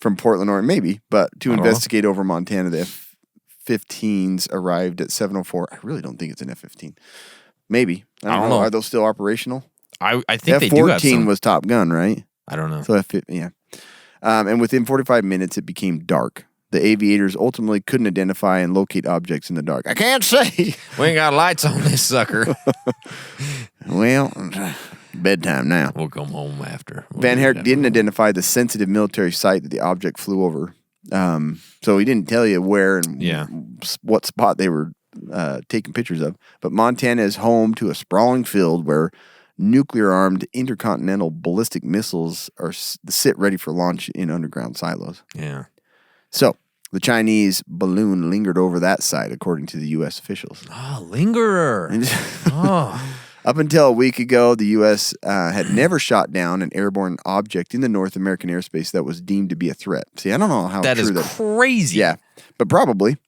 from Portland, Oregon, maybe, but to investigate over Montana, the F-15s arrived at 7:04. I really don't think it's an F-15. Maybe. I don't know. Are those still operational? I think they do have F-14 some. was Top Gun, right? I don't know. So yeah. And within 45 minutes, it became dark. The aviators ultimately couldn't identify and locate objects in the dark. I can't say. We ain't got lights on this sucker. Well, bedtime now. We'll come home after. Van Herk didn't identify the sensitive military site that the object flew over. So he didn't tell you where and what spot they were taking pictures of. But Montana is home to a sprawling field where nuclear-armed intercontinental ballistic missiles sit ready for launch in underground silos. Yeah. So the Chinese balloon lingered over that site, according to the U.S. officials. Oh, lingerer. Oh. Up until a week ago, the U.S. Had never shot down an airborne object in the North American airspace that was deemed to be a threat. See, I don't know how That true is that crazy. Yeah, but probably.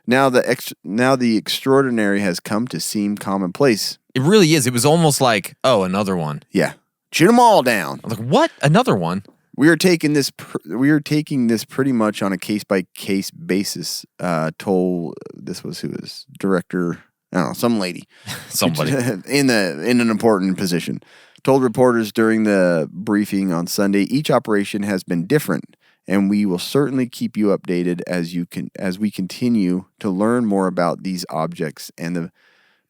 Now the extraordinary has come to seem commonplace. It really is. It was almost like, oh, another one. Yeah, shoot them all down. I was like, what? Another one? We are taking this pretty much on a case by case basis. This was who was director. I don't know, some lady, Somebody. in an important position, told reporters during the briefing on Sunday, each operation has been different, and we will certainly keep you updated as we continue to learn more about these objects and the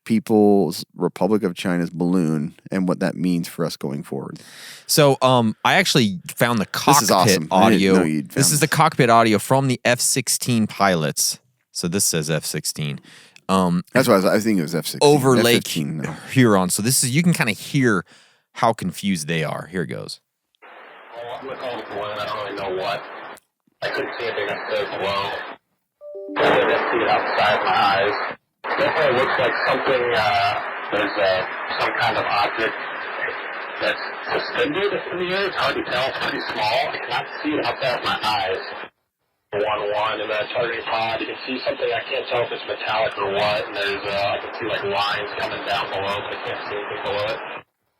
People's Republic of China's balloon and what that means for us going forward. So, I actually found the cockpit is awesome. I didn't audio. know you'd found This is the cockpit audio from the F-16 pilots. So this says F-16. That's why I think it was F-16. Over Lake F-15, no. Huron. So this is, you can kind of hear how confused they are. Here it goes. I'm gonna call the balloon. I don't really know what. I couldn't see anything up there below. I didn't see it outside my eyes. Definitely looks like something, there's some kind of object that's suspended in the air. It's hard to tell. It's pretty small. I cannot see it outside my eyes. 1-1 in that targeting pod. You can see something. I can't tell if it's metallic or what. And there's, I can see like lines coming down below, but I can't see anything below it.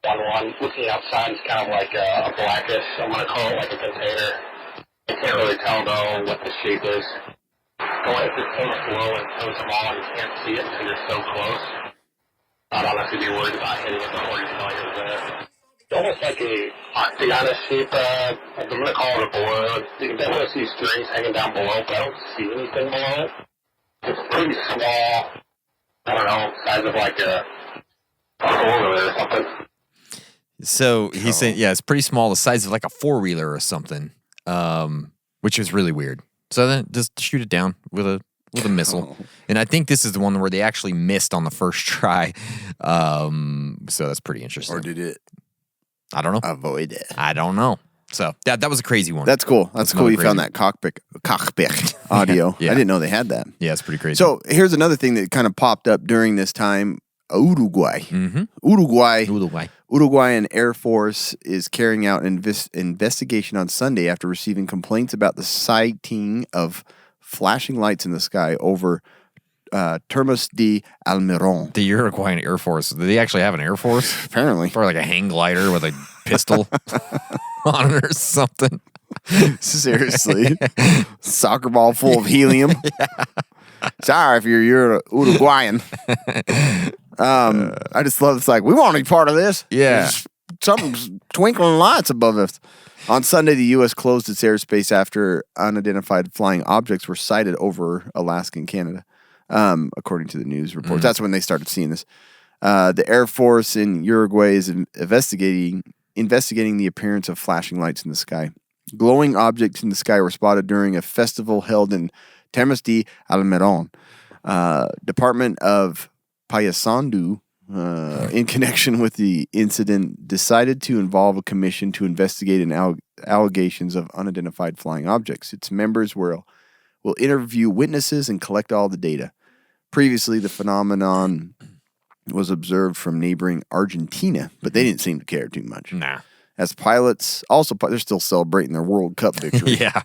1-1. Looking outside, it's kind of like a blackish. I'm going to call it like a container. I can't really tell though what the shape is. Going if it's so low and so small and you can't see it until you're so close. I'd honestly be worried about hitting it before you know you're there. It's almost like a octagon shape. I'm going to call it a board. You can definitely see strings hanging down below, but I don't see anything below it. It's pretty small. I don't know, size of like a four-wheeler or something. So he's saying, yeah, it's pretty small, the size of like a four-wheeler or something, which is really weird. So then just shoot it down with a missile. And I think this is the one where they actually missed on the first try. So that's pretty interesting. Or did it? I don't know. Avoid it. I don't know. So that was a crazy one. That's cool. That's cool. You found that cockpit audio. Yeah. I didn't know they had that. Yeah, it's pretty crazy. So here's another thing that kind of popped up during this time. Uruguay. Mm-hmm. Uruguayan Air Force is carrying out an investigation on Sunday after receiving complaints about the sighting of flashing lights in the sky over Termas de Almiron. The Uruguayan Air Force. Do they actually have an Air Force? Apparently. Or like a hang glider with a pistol on it or something. Seriously. Soccer ball full of helium. Sorry if you're Uruguayan. I just love it's like, we want to be part of this. Yeah. There's something's twinkling lights above us. On Sunday, the U.S. closed its airspace after unidentified flying objects were sighted over Alaska and Canada, according to the news reports. That's when they started seeing this. The Air Force in Uruguay is investigating the appearance of flashing lights in the sky. Glowing objects in the sky were spotted during a festival held in Termas de Almiron. Department of Payasandu, in connection with the incident, decided to involve a commission to investigate allegations of unidentified flying objects. Its members will interview witnesses and collect all the data. Previously, the phenomenon was observed from neighboring Argentina, but they didn't seem to care too much. Nah. As pilots, they're still celebrating their World Cup victory. Yeah.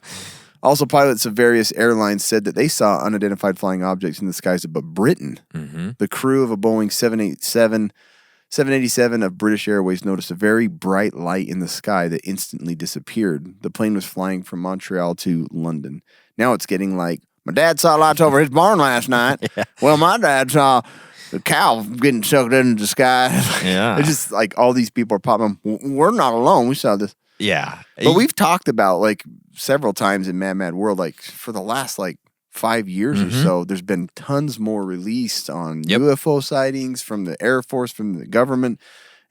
Also, pilots of various airlines said that they saw unidentified flying objects in the skies above Britain. Mm-hmm. The crew of a Boeing 787 of British Airways noticed a very bright light in the sky that instantly disappeared. The plane was flying from Montreal to London. Now it's getting like, my dad saw lights over his barn last night. Yeah. Well, my dad saw the cow getting sucked into the sky. Yeah. It's just like all these people are popping. We're not alone. We saw this. Yeah. But we've talked about like several times in Mad World, like for the last like 5 years or so, there's been tons more released on UFO sightings from the Air Force, from the government,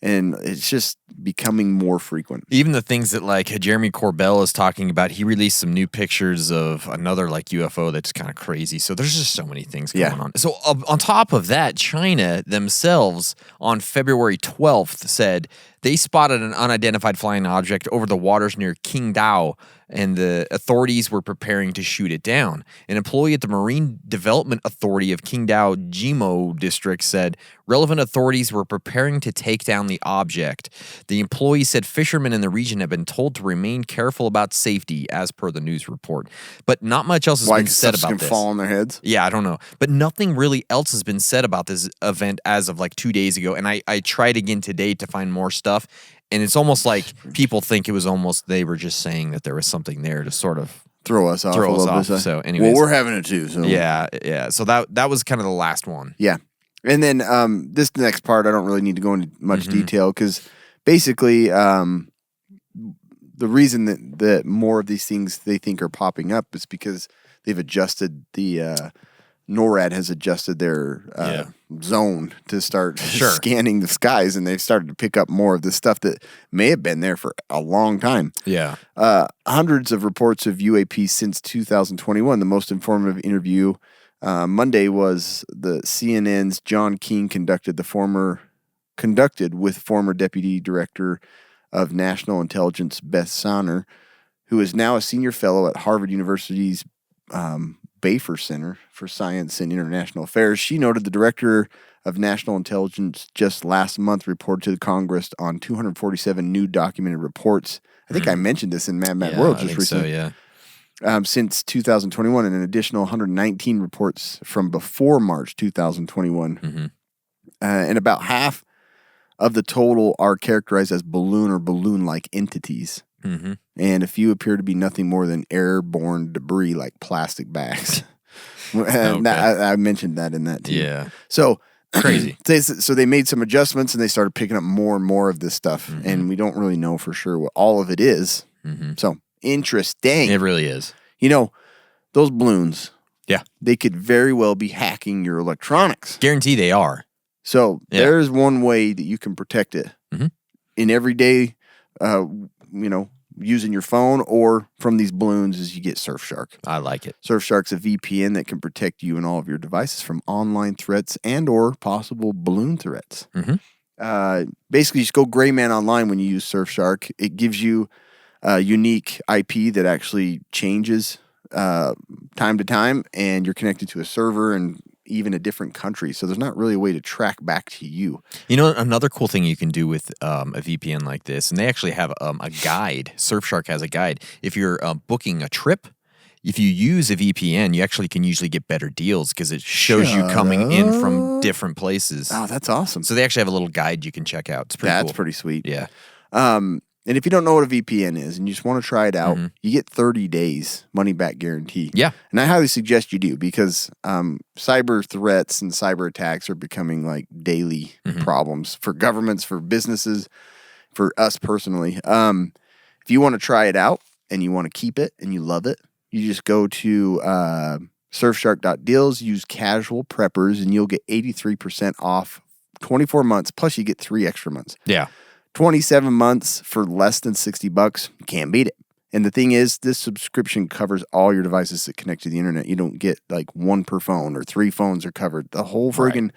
and it's just becoming more frequent. Even the things that like Jeremy Corbell is talking about, he released some new pictures of another like UFO that's kind of crazy. So there's just so many things going on. So on top of that, China themselves on February 12th said they spotted an unidentified flying object over the waters near Qingdao, and the authorities were preparing to shoot it down. An employee at the Marine Development Authority of Qingdao Jimo District said relevant authorities were preparing to take down the object. The employee said fishermen in the region have been told to remain careful about safety, as per the news report. But not much else has been said about this. Fall on their heads? Yeah, I don't know. But nothing really else has been said about this event as of like 2 days ago. And I tried again today to find more stuff. And it's almost like people think it was almost, they were just saying that there was something there to sort of throw us off a little bit. So anyways. Well, we're having it too. So. Yeah. So that was kind of the last one. Yeah. And then this next part, I don't really need to go into much detail because basically the reason that more of these things they think are popping up is because they've adjusted the NORAD has adjusted their zone to start scanning the skies, and they've started to pick up more of the stuff that may have been there for a long time. Yeah. Hundreds of reports of UAPs since 2021. The most informative interview Monday was the CNN's John King conducted with former Deputy Director of National Intelligence Beth Sauer, who is now a senior fellow at Harvard University's Bafer Center for Science and International Affairs. She noted the director of National Intelligence just last month reported to the Congress on 247 new documented reports. I think I mentioned this in Mad World just recently. So, yeah. Since 2021, and an additional 119 reports from before March 2021. And about half of the total are characterized as balloon or balloon-like entities. And a few appear to be nothing more than airborne debris like plastic bags. And I mentioned that in that too. Yeah. So crazy. So they made some adjustments and they started picking up more and more of this stuff. And we don't really know for sure what all of it is. So interesting. It really is. You know, those balloons, Yeah. they could very well be hacking your electronics. Guarantee they are. So Yeah. there's one way that you can protect it in everyday, using your phone or from these balloons is you get Surfshark. I like it. Surfshark's a VPN that can protect you and all of your devices from online threats and or possible balloon threats. Basically, you just go gray man online when you use Surfshark. It gives you a unique IP that actually changes time to time, and you're connected to a server and even a different country. So there's not really a way to track back to you. You know, another cool thing you can do with a VPN like this, and they actually have a guide. Surfshark has a guide. If you're booking a trip, if you use a VPN, you actually can usually get better deals because it shows you coming in from different places. Oh, that's awesome. So they actually have a little guide you can check out. It's pretty cool. That's pretty sweet. Yeah. And if you don't know what a VPN is and you just want to try it out, you get 30 days money back guarantee. Yeah. And I highly suggest you do because cyber threats and cyber attacks are becoming like daily problems for governments, for businesses, for us personally. If you want to try it out and you want to keep it and you love it, you just go to surfshark.deals, use casual preppers, and you'll get 83% off 24 months, plus you get 3 extra months. Yeah. 27 months for less than $60. You can't beat it. And the thing is, this subscription covers all your devices that connect to the internet. You don't get like one per phone or 3 phones are covered. The whole friggin'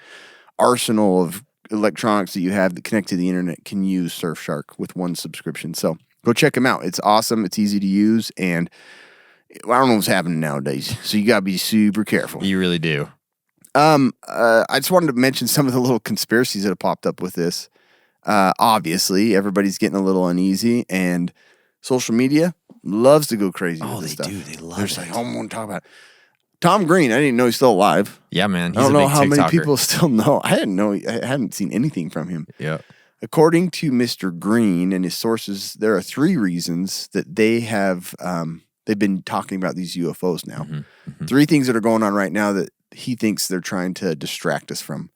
arsenal of electronics that you have that connect to the internet can use Surfshark with one subscription. So go check them out. It's awesome. It's easy to use. And I don't know what's happening nowadays. So you got to be super careful. You really do. I just wanted to mention some of the little conspiracies that have popped up with this. Obviously, everybody's getting a little uneasy, and social media loves to go crazy with this stuff. Oh, they do. They love They're it. just like, I want to talk about it. Tom Green, I didn't know he's still alive. Yeah, man. He's I don't a know big how many TikToker. people still know. I didn't know. I hadn't seen anything from him. Yeah. According to Mr. Green and his sources, there are 3 reasons that they have they've been talking about these UFOs now. 3 things that are going on right now that he thinks they're trying to distract us from.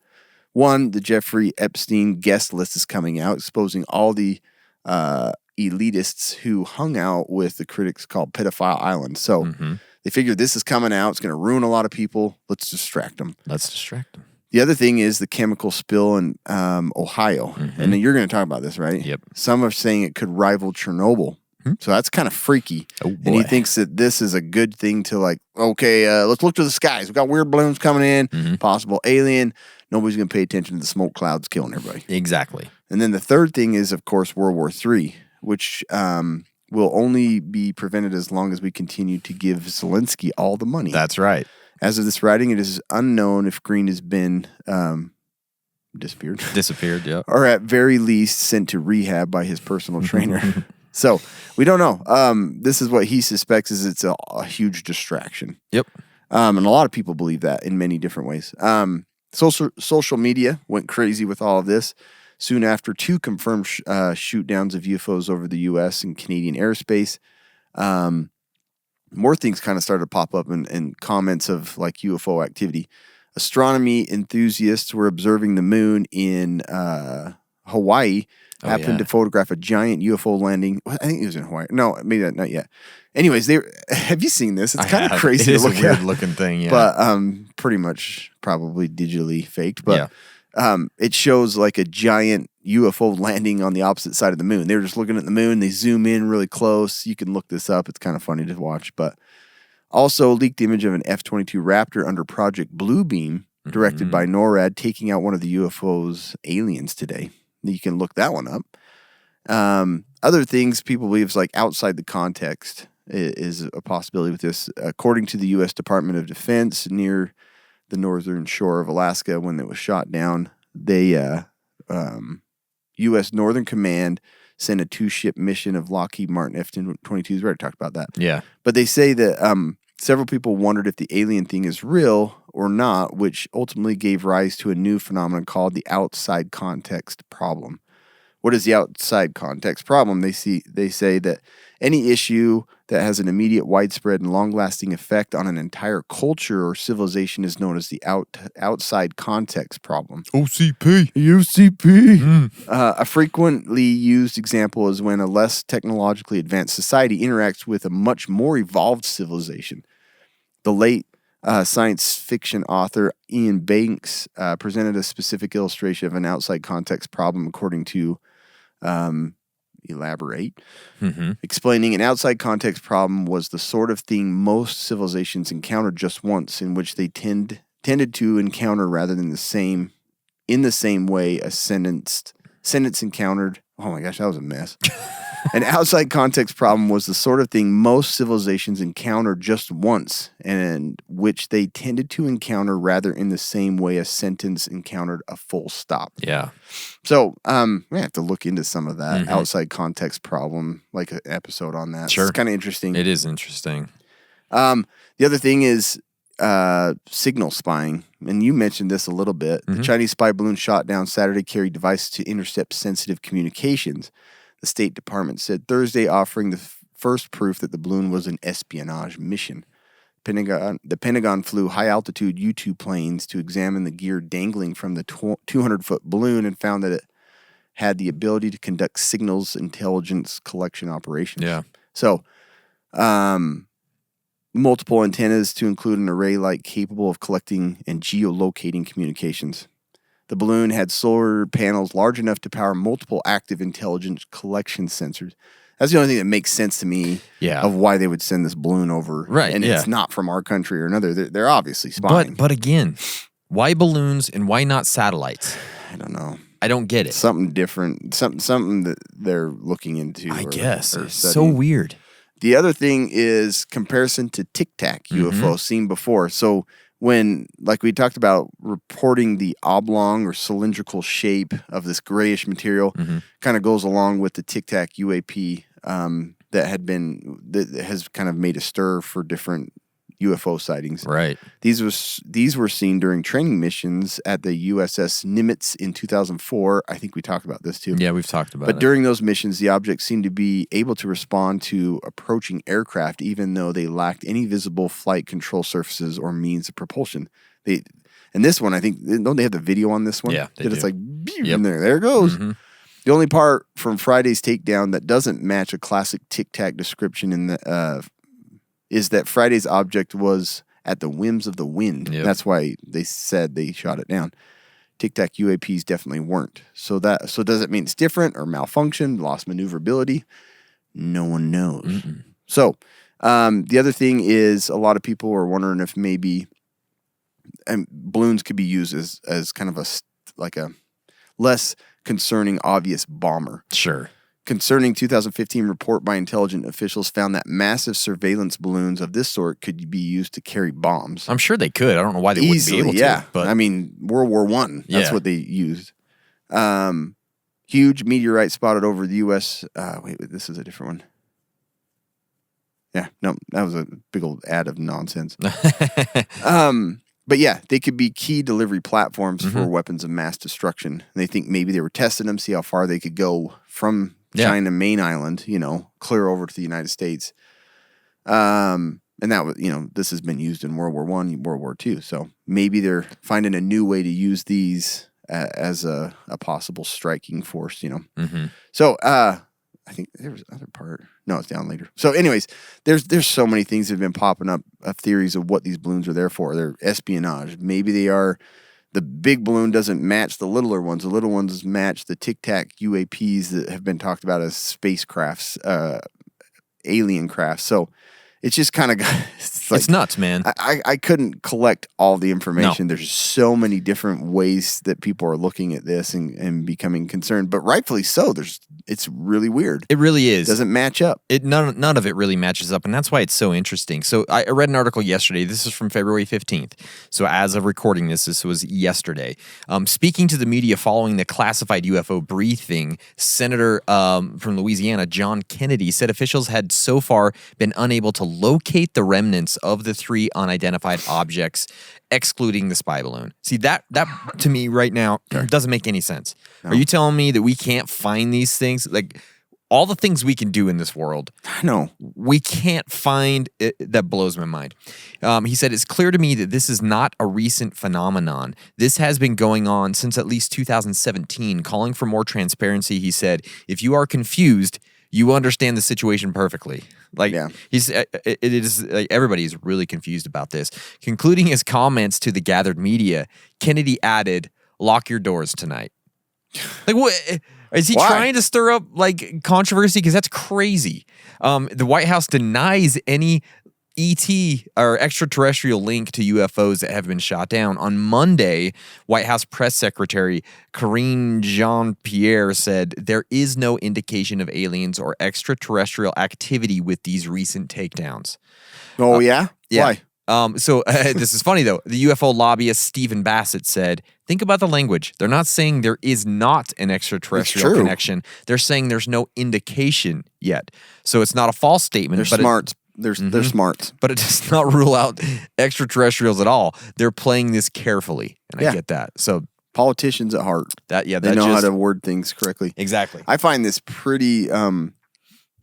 1, the Jeffrey Epstein guest list is coming out, exposing all the elitists who hung out with the critics called Pedophile Island. So they figure this is coming out. It's going to ruin a lot of people. Let's distract them. Let's distract them. The other thing is the chemical spill in Ohio. And then you're going to talk about this, right? Yep. Some are saying it could rival Chernobyl. So that's kind of freaky. Oh, and he boy. thinks that this is a good thing to like, okay, let's look to the skies. We've got weird balloons coming in, possible alien. Nobody's going to pay attention to the smoke clouds killing everybody. Exactly. And then the third thing is, of course, World War III, which will only be prevented as long as we continue to give Zelensky all the money. That's right. As of this writing, it is unknown if Green has been disappeared. Disappeared, yeah. Or at very least sent to rehab by his personal trainer. So we don't know. This is what he suspects is it's a huge distraction. Yep. And a lot of people believe that in many different ways. Social media went crazy with all of this. Soon after 2 confirmed shoot downs of UFOs over the U.S. and Canadian airspace, more things kind of started to pop up in comments of like UFO activity. Astronomy enthusiasts were observing the moon in Hawaii. Happened to photograph a giant UFO landing. I think it was in Hawaii. No, maybe not yet. Anyways, have you seen this? It's kind of crazy. It is to a look weird at, looking thing, yeah. but pretty much probably digitally faked. But it shows like a giant UFO landing on the opposite side of the moon. They were just looking at the moon. They zoom in really close. You can look this up. It's kind of funny to watch. But also leaked image of an F-22 Raptor under Project Bluebeam, directed by NORAD, taking out one of the UFO's aliens today. You can look that one up. Other things people believe is like outside the context is a possibility with this. According to the U.S. Department of Defense, near the northern shore of Alaska, when it was shot down, they U.S. Northern Command sent a 2-ship mission of Lockheed Martin F-22s. We already talked about that. Yeah. But they say that several people wondered if the alien thing is real or not, which ultimately gave rise to a new phenomenon called the outside context problem. What is the outside context problem? They say that any issue that has an immediate, widespread, and long-lasting effect on an entire culture or civilization is known as the outside context problem. OCP. UCP. A frequently used example is when a less technologically advanced society interacts with a much more evolved civilization. The late science fiction author Ian Banks presented a specific illustration of an outside context problem according to Elaborate, explaining an outside context problem was the sort of thing most civilizations encountered just once, in which they tended to encounter rather than in the same way a sentence encountered. Oh my gosh, that was a mess. An outside context problem was the sort of thing most civilizations encountered just once, and which they tended to encounter rather in the same way a sentence encountered a full stop. Yeah. So we have to look into some of that outside context problem, like an episode on that. Sure. It's kind of interesting. It is interesting. The other thing is signal spying, and you mentioned this a little bit. The Chinese spy balloon shot down Saturday carried devices to intercept sensitive communications. The State Department said Thursday, offering the first proof that the balloon was an espionage mission. The Pentagon flew high-altitude U-2 planes to examine the gear dangling from the 200-foot balloon and found that it had the ability to conduct signals intelligence collection operations. Yeah. So, multiple antennas to include an array light capable of collecting and geolocating communications. The balloon had solar panels large enough to power multiple active intelligence collection sensors. That's the only thing that makes sense to me of why they would send this balloon over. Right, and it's not from our country or another. They're obviously spying. But again, why balloons and why not satellites? I don't know. I don't get it. Something different. Something that they're looking into. I guess. It's so studying. weird. The other thing is comparison to Tic Tac UFO seen before. So when, like we talked about, reporting the oblong or cylindrical shape of this grayish material kind of goes along with the Tic Tac UAP that has kind of made a stir for different UFO sightings. Right. These were seen during training missions at the USS Nimitz in 2004. I think we talked about this too. Yeah, we've talked about it. But during those missions, the objects seemed to be able to respond to approaching aircraft, even though they lacked any visible flight control surfaces or means of propulsion. And this one, I think, don't they have the video on this one? Yeah, they that it's do. like, and there it goes. The only part from Friday's takedown that doesn't match a classic Tic Tac description is that Friday's object was at the whims of the wind. Yep. That's why they said they shot it down. Tic Tac UAPs definitely weren't. So does it mean it's different or malfunctioned, lost maneuverability? No one knows. So the other thing is a lot of people are wondering if maybe balloons could be used as kind of a less concerning, obvious bomber. Sure. Concerning 2015 report by intelligence officials found that massive surveillance balloons of this sort could be used to carry bombs. I'm sure they could. I don't know why they Easily, wouldn't be able to. yeah. But I mean, World War I, that's what they used. Huge meteorite spotted over the U.S. Wait, this is a different one. Yeah, no, that was a big old ad of nonsense. But yeah, they could be key delivery platforms for weapons of mass destruction. They think maybe they were testing them, see how far they could go from China main island, clear over to the United States. And that was, this has been used in World War I, World War II. So maybe they're finding a new way to use these as a possible striking force, So I think there was another part. No, it's down later. So anyways, there's so many things that have been popping up of theories of what these balloons are there for. They're espionage. Maybe they are. The big balloon doesn't match the littler ones. The little ones match the Tic Tac UAPs that have been talked about as spacecrafts, alien crafts. So it's just kind of it's nuts, man. I couldn't collect all the information. No. There's so many different ways that people are looking at this and becoming concerned, but rightfully so. There's It's really weird. It really is. Doesn't match up. None of it really matches up, and that's why it's so interesting. So I read an article yesterday. This is from February 15th. So as of recording this was yesterday. Speaking to the media following the classified UFO briefing, Senator from Louisiana, John Kennedy, said officials had so far been unable to locate the remnants of the 3 unidentified objects, excluding the spy balloon. See, that to me right now doesn't make any sense. No. Are you telling me that we can't find these things? Like, all the things we can do in this world, no, we can't find it. That blows my mind. He said, it's clear to me that this is not a recent phenomenon. This has been going on since at least 2017, calling for more transparency. He said, if you are confused, you understand the situation perfectly. Like, it is like everybody is really confused about this. Concluding his comments to the gathered media, Kennedy added, "Lock your doors tonight." Like, what is he trying to stir up, like, controversy? Because that's crazy. The White House denies any ET or extraterrestrial link to UFOs that have been shot down. On Monday, White House Press Secretary Karine Jean-Pierre said there is no indication of aliens or extraterrestrial activity with these recent takedowns. Oh, yeah? Why? So this is funny, though. The UFO lobbyist Stephen Bassett said, think about the language. They're not saying there is not an extraterrestrial connection. They're saying there's no indication yet. So it's not a false statement. They're smart. They're smart. But it does not rule out extraterrestrials at all. They're playing this carefully, and I get that. So politicians at heart. They know how to word things correctly. Exactly. I find this pretty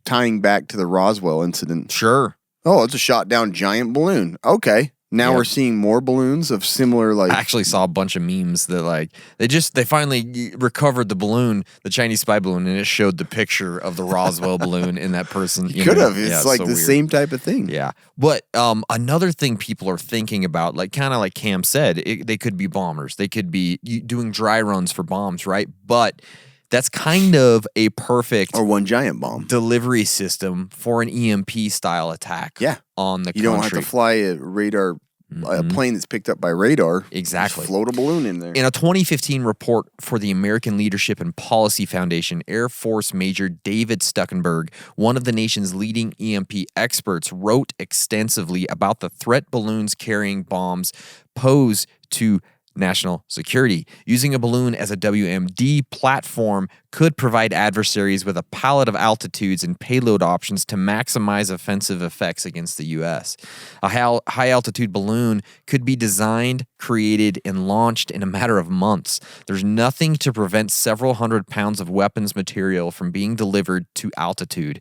tying back to the Roswell incident. Sure. Oh, it's a shot down giant balloon. Okay. Now we're seeing more balloons of similar, like... I actually saw a bunch of memes that, like, they finally recovered the balloon, the Chinese spy balloon, and it showed the picture of the Roswell balloon in that person. Could have. It's like the same type of thing. Yeah. But another thing people are thinking about, like, kind of like Cam said, they could be bombers. They could be doing dry runs for bombs, right? But that's kind of a perfect... Or one giant bomb. ...delivery system for an EMP-style attack on the country. You don't have to fly a radar... A plane that's picked up by radar. Exactly. Just float a balloon in there. In a 2015 report for the American Leadership and Policy Foundation, Air Force Major David Stuckenberg, one of the nation's leading EMP experts, wrote extensively about the threat balloons carrying bombs pose to national security. Using a balloon as a WMD platform could provide adversaries with a palette of altitudes and payload options to maximize offensive effects against the U.S. A high-altitude balloon could be designed, created, and launched in a matter of months. There's nothing to prevent several hundred pounds of weapons material from being delivered to altitude.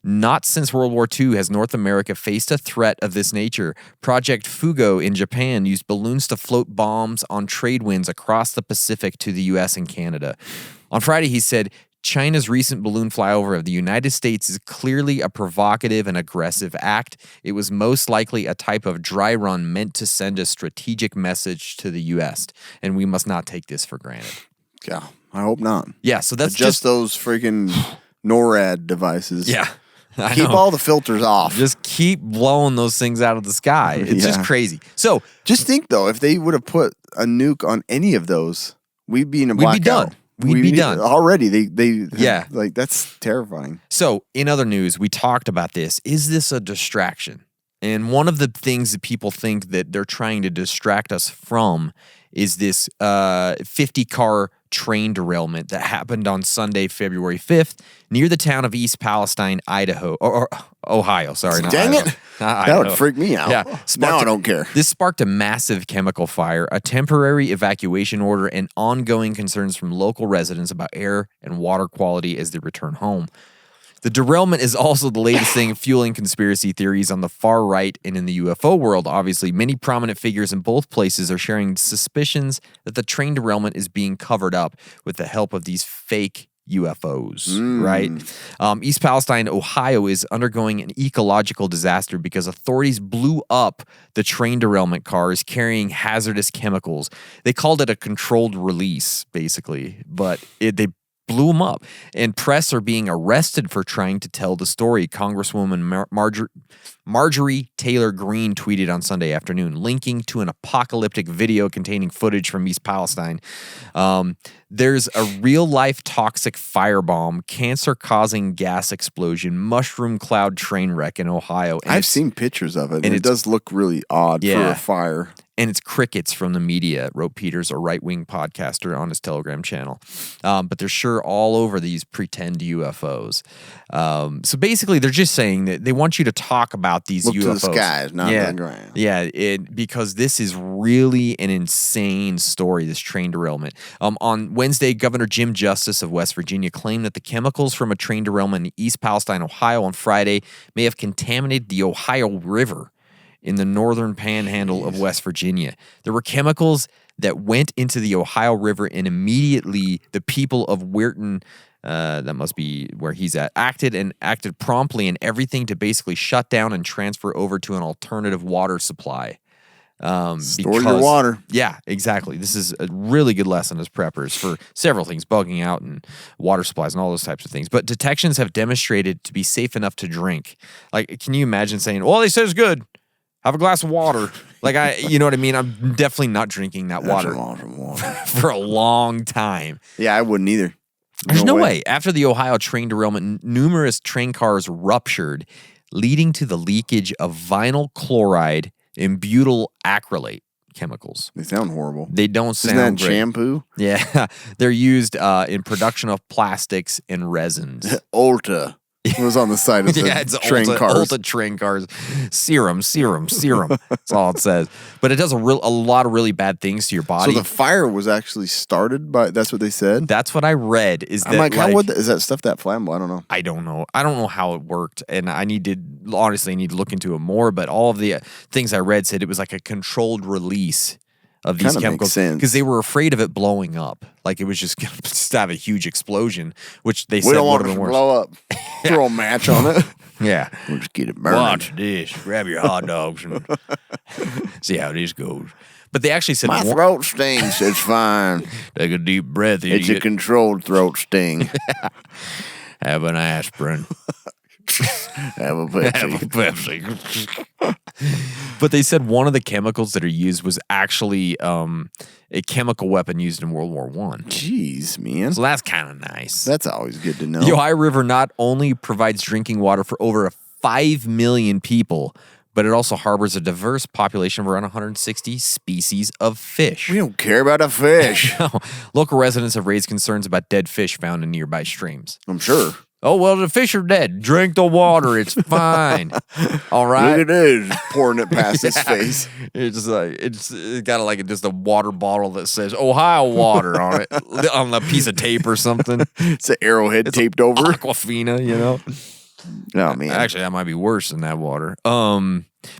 Not since World War II has North America faced a threat of this nature. Project Fugo in Japan used balloons to float bombs on trade winds across the Pacific to the U.S. and Canada. On Friday, he said, China's recent balloon flyover of the United States is clearly a provocative and aggressive act. It was most likely a type of dry run meant to send a strategic message to the U.S., and we must not take this for granted. Yeah, I hope not. Yeah, so that's just those freaking NORAD devices. Yeah. Keep all the filters off. Just keep blowing those things out of the sky. It's just crazy. So just think, though, if they would have put a nuke on any of those, we'd be in a blackout. We'd be done. We'd be done. Already. Like, that's terrifying. So in other news, we talked about this. Is this a distraction? And one of the things that people think that they're trying to distract us from is this 50-car train derailment that happened on Sunday, February 5th, near the town of East Palestine, Idaho, or Ohio. Sorry, not Dang Idaho. it! That would freak me out. Yeah, now I don't care. This sparked a massive chemical fire, a temporary evacuation order, and ongoing concerns from local residents about air and water quality as they return home. The derailment is also the latest thing fueling conspiracy theories on the far right and in the UFO world. Obviously, many prominent figures in both places are sharing suspicions that the train derailment is being covered up with the help of these fake UFOs, right? East Palestine, Ohio is undergoing an ecological disaster because authorities blew up the train derailment cars carrying hazardous chemicals. They called it a controlled release, basically, but they blew them up. And press are being arrested for trying to tell the story. Congresswoman Marjorie Taylor Greene tweeted on Sunday afternoon, linking to an apocalyptic video containing footage from East Palestine. There's a real-life toxic firebomb, cancer-causing gas explosion, mushroom cloud train wreck in Ohio. I've seen pictures of it, and it does look really odd for a fire. And it's crickets from the media, wrote Peters, a right-wing podcaster, on his Telegram channel. But they're sure all over these pretend UFOs. So basically, they're just saying that they want you to talk about these UFOs. Look to the skies, not to the ground. Yeah, because this is really an insane story, this train derailment. On Wednesday, Governor Jim Justice of West Virginia claimed that the chemicals from a train derailment in East Palestine, Ohio on Friday may have contaminated the Ohio River in the northern panhandle of West Virginia. There were chemicals that went into the Ohio River, and immediately the people of Weirton, that must be where he's at, acted promptly and everything to basically shut down and transfer over to an alternative water supply. Store your water. Yeah, exactly. This is a really good lesson as preppers for several things, bugging out and water supplies and all those types of things. But detections have demonstrated to be safe enough to drink. Like, can you imagine saying, well, they said it's good. Have a glass of water. You know what I mean? I'm definitely not drinking that water for a long time. Yeah, I wouldn't either. There's no way. After the Ohio train derailment, numerous train cars ruptured, leading to the leakage of vinyl chloride and butyl acrylate chemicals. They sound horrible. They don't sound Isn't that great. shampoo? Yeah. They're used in production of plastics and resins. Ulta. It was on the side of the train cars. Ulta train cars. Serum. That's all it says. But it does a lot of really bad things to your body. So the fire was actually started by, that's what they said? That's what I read. I'm like, how would is that stuff that flammable? I don't know. I don't know how it worked. And I need to look into it more. But all of the things I read said it was like a controlled release of these chemicals because they were afraid of it blowing up. Like it was just going to have a huge explosion, which they said we don't want would it have to been worse. blow up. Throw a match on it. Yeah. We'll just get it burning. Watch this. Grab your hot dogs and see how this goes. But they actually said... My throat stings. It's fine. Take a deep breath. It's a controlled throat sting. Have an aspirin. Have a Pepsi. Have a Pepsi. But they said one of the chemicals that are used was actually a chemical weapon used in World War I. Jeez, man. So that's kind of nice. That's always good to know. The Ohio River not only provides drinking water for over 5 million people, but it also harbors a diverse population of around 160 species of fish. We don't care about a fish. Local residents have raised concerns about dead fish found in nearby streams. I'm sure. Oh, well, the fish are dead. Drink the water. It's fine. All right. Look at this. Pouring it past his face. It's like, it's got just a water bottle that says Ohio water on it, on a piece of tape or something. It's an arrowhead taped over. Aquafina, you know? Oh, man. Actually, that might be worse than that water.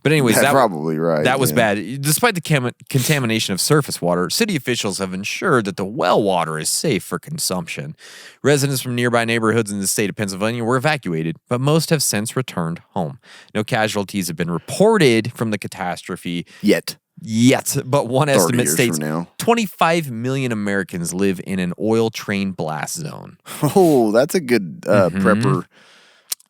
But anyways, that's probably right. That was bad. Despite the contamination of surface water, city officials have ensured that the well water is safe for consumption. Residents from nearby neighborhoods in the state of Pennsylvania were evacuated, but most have since returned home. No casualties have been reported from the catastrophe yet. But one estimate states 25 million Americans live in an oil train blast zone. Oh, that's a good prepper.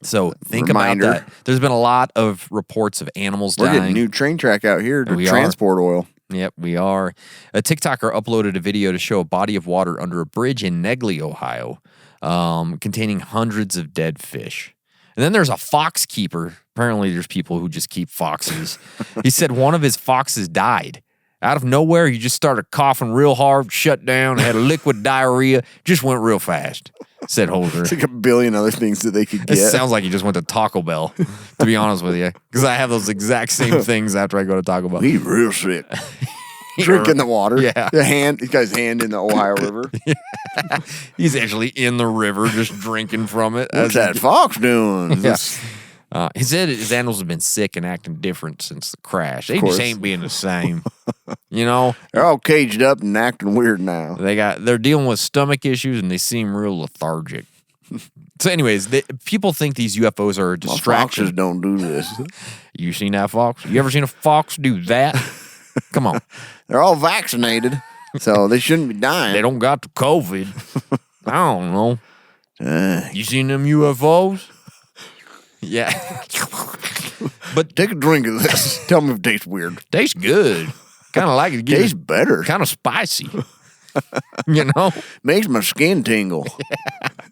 So think about that. There's been a lot of reports of animals dying. We're getting a new train track out here to transport oil. Yep, we are. A TikToker uploaded a video to show a body of water under a bridge in Negley, Ohio, containing hundreds of dead fish. And then there's a fox keeper. Apparently there's people who just keep foxes. He said one of his foxes died. Out of nowhere, he just started coughing real hard, shut down, had liquid diarrhea, just went real fast. Said Holder. It's like a billion other things that they could get. It sounds like he just went to Taco Bell, to be honest with you. Because I have those exact same things after I go to Taco Bell. He's real sick. Drinking the water. Yeah. This guy's hand in the Ohio River. He's actually in the river just drinking from it. What's that fox doing? Yeah. He said his animals have been sick and acting different since the crash. They just ain't being the same. You know? They're all caged up and acting weird now. They're dealing with stomach issues and they seem real lethargic. So anyways, people think these UFOs are a distraction. Foxes don't do this. You seen that fox? You ever seen a fox do that? Come on. They're all vaccinated, so they shouldn't be dying. They don't got the COVID. I don't know. You seen them UFOs? Yeah. But Take a drink of this. Tell me if it tastes weird. tastes good. Kind of like it. Tastes better. Kind of spicy. You know? Makes my skin tingle.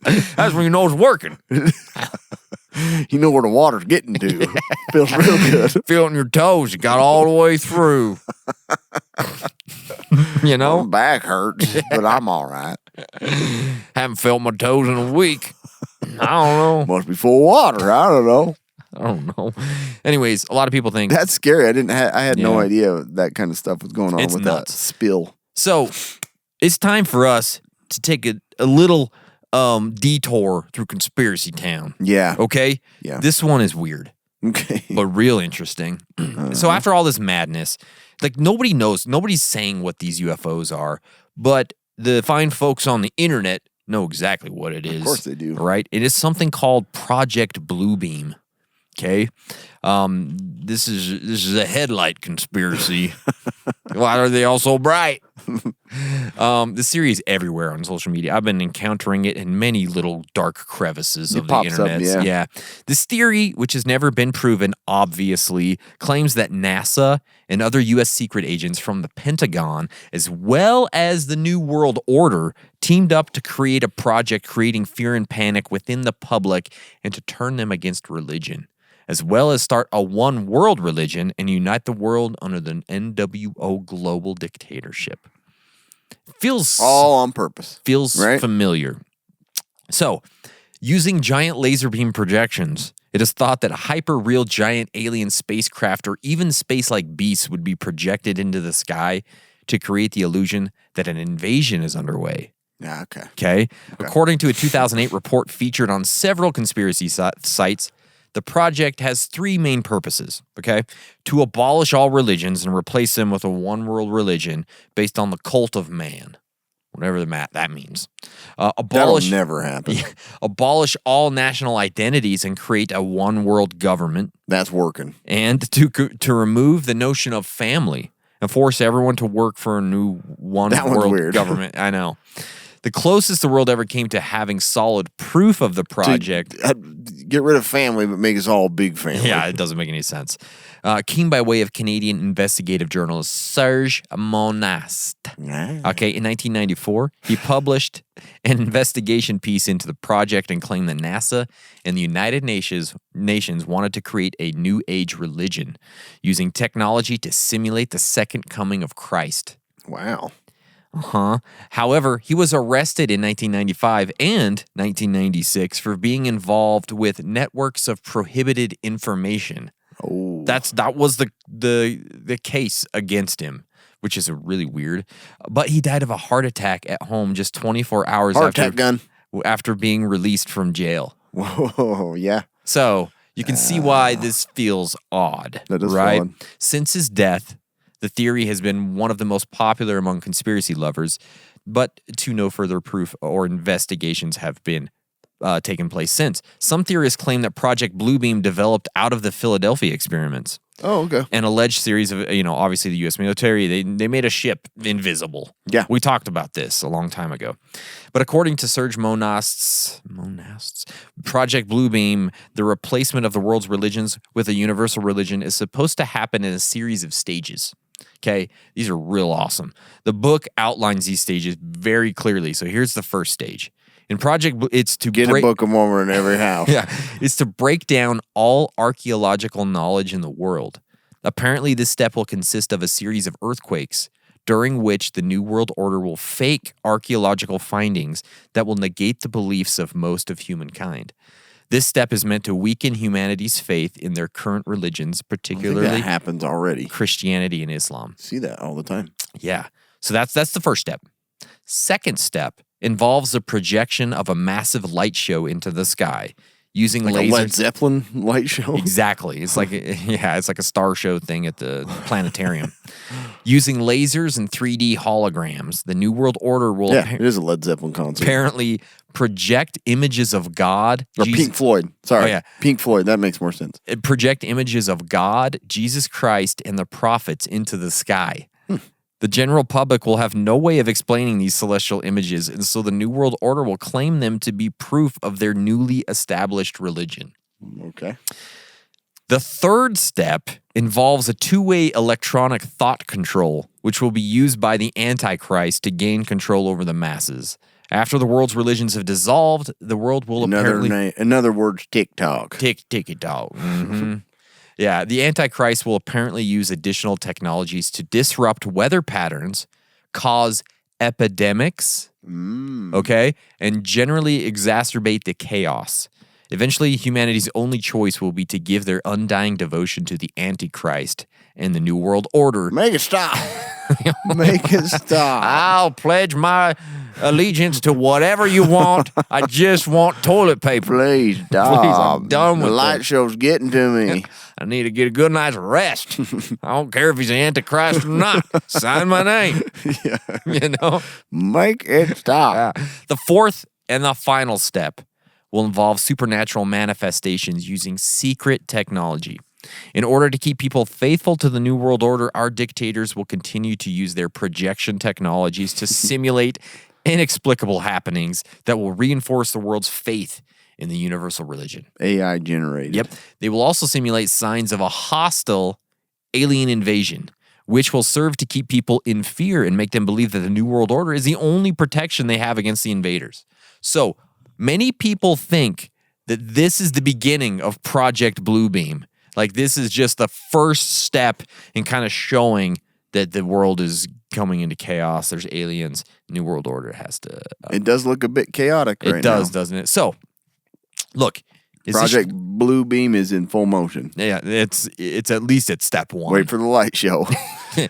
That's when you know it's working. You know where the water's getting to. Feels real good. Feel it in your toes. You got all the way through. You know? My back hurts, but I'm all right. Haven't felt my toes in a week. I don't know. Must be full of water. I don't know. I don't know. Anyways, a lot of people think That's scary. I had no Yeah. idea that kind of stuff was going on It's with nuts. that spill. so. It's time for us to take a little detour through conspiracy town. Yeah. Okay? Yeah. This one is weird, Okay. but real interesting. So after all this madness, like nobody knows, nobody's saying what these UFOs are, but the fine folks on the internet know exactly what it is. Of course they do. Right? It is something called Project Bluebeam. Okay? This is a headlight conspiracy. Why are they all so bright? The series everywhere on social media. I've been encountering it in many little dark crevices of the pops up, internet. yeah. This theory, which has never been proven, obviously, claims that NASA and other U.S. secret agents from the Pentagon, as well as the New World Order, teamed up to create a project creating fear and panic within the public and to turn them against religion, as well as start a one world religion and unite the world under the NWO global dictatorship. Feels All on purpose. Right? familiar. So, using giant laser beam projections, it is thought that hyper-real giant alien spacecraft or even space-like beasts would be projected into the sky to create the illusion that an invasion is underway. Yeah, okay. Okay? According to a 2008 report featured on several conspiracy sites, the project has three main purposes, okay? To abolish all religions and replace them with a one-world religion based on the cult of man, whatever that means. That'll never happen. Abolish all national identities and create a one-world government. That's working. And to remove the notion of family and force everyone to work for a new one-world weird. government. I know. The closest the world ever came to having solid proof of the project. Get rid of family, but make us all big family. Yeah, it doesn't make any sense. Came by way of Canadian investigative journalist Serge Monast. Okay, in 1994, he published an investigation piece into the project and claimed that NASA and the United Nations wanted to create a new age religion using technology to simulate the second coming of Christ. Wow. However, he was arrested in 1995 and 1996 for being involved with networks of prohibited information. Oh. That was the case against him, which is really weird. But he died of a heart attack at home just 24 hours after being released from jail. Whoa, yeah. So you can see why this feels odd, That is right? odd. Since his death, the theory has been one of the most popular among conspiracy lovers, but to no further proof or investigations have been taken place since. Some theorists claim that Project Bluebeam developed out of the Philadelphia experiments. Oh, okay. An alleged series of, obviously the U.S. military, they made a ship invisible. Yeah. We talked about this a long time ago. But according to Serge Monast's Project Bluebeam, the replacement of the world's religions with a universal religion is supposed to happen in a series of stages. Okay, these are real awesome. The book outlines these stages very clearly. So here's the first stage. In Project, it's to Get a Book of Mormon in every house. Yeah, it's to break down all archaeological knowledge in the world. Apparently, this step will consist of a series of earthquakes, during which the New World Order will fake archaeological findings that will negate the beliefs of most of humankind. This step is meant to weaken humanity's faith in their current religions, I think particularly that happens already. Christianity and Islam. See that all the time. Yeah. So that's the first step. Second step involves the projection of a massive light show into the sky using Like lasers. a Led Zeppelin light show. Exactly. It's like it's like a star show thing at the planetarium. Using lasers and 3D holograms, the New World Order will Yeah, it is a Led Zeppelin concert. apparently project images of God. Or Pink Floyd. Sorry. Oh, yeah. Pink Floyd. That makes more sense. Project images of God, Jesus Christ, and the prophets into the sky. The general public will have no way of explaining these celestial images, and so the New World Order will claim them to be proof of their newly established religion. Okay. The third step involves a two-way electronic thought control, which will be used by the Antichrist to gain control over the masses. After the world's religions have dissolved, the world will apparently... In other words, TikTok. Tick-ticky-dog. Mm-hmm. Yeah, the Antichrist will apparently use additional technologies to disrupt weather patterns, cause epidemics, okay, and generally exacerbate the chaos. Eventually, humanity's only choice will be to give their undying devotion to the Antichrist and the New World Order. Make it stop. Make it stop. I'll pledge my allegiance to whatever you want. I just want toilet paper. Please stop. Please, I'm done with the light this. show's getting to me. I need to get a good night's rest. I don't care if he's an Antichrist or not. Sign my name. Yeah. You know? Make it stop. Yeah. The fourth and the final step will involve supernatural manifestations using secret technology. In order to keep people faithful to the New World Order, our dictators will continue to use their projection technologies to simulate inexplicable happenings that will reinforce the world's faith in the universal religion. AI generated. Yep. They will also simulate signs of a hostile alien invasion, which will serve to keep people in fear and make them believe that the New World Order is the only protection they have against the invaders. So, many people think that this is the beginning of Project Bluebeam. Like, this is just the first step in kind of showing that the world is coming into chaos. There's aliens. New World Order has to... It does look a bit chaotic right now. It does, doesn't it? So, look. Project Bluebeam is in full motion. Yeah, it's at least at step one. Wait for the light show.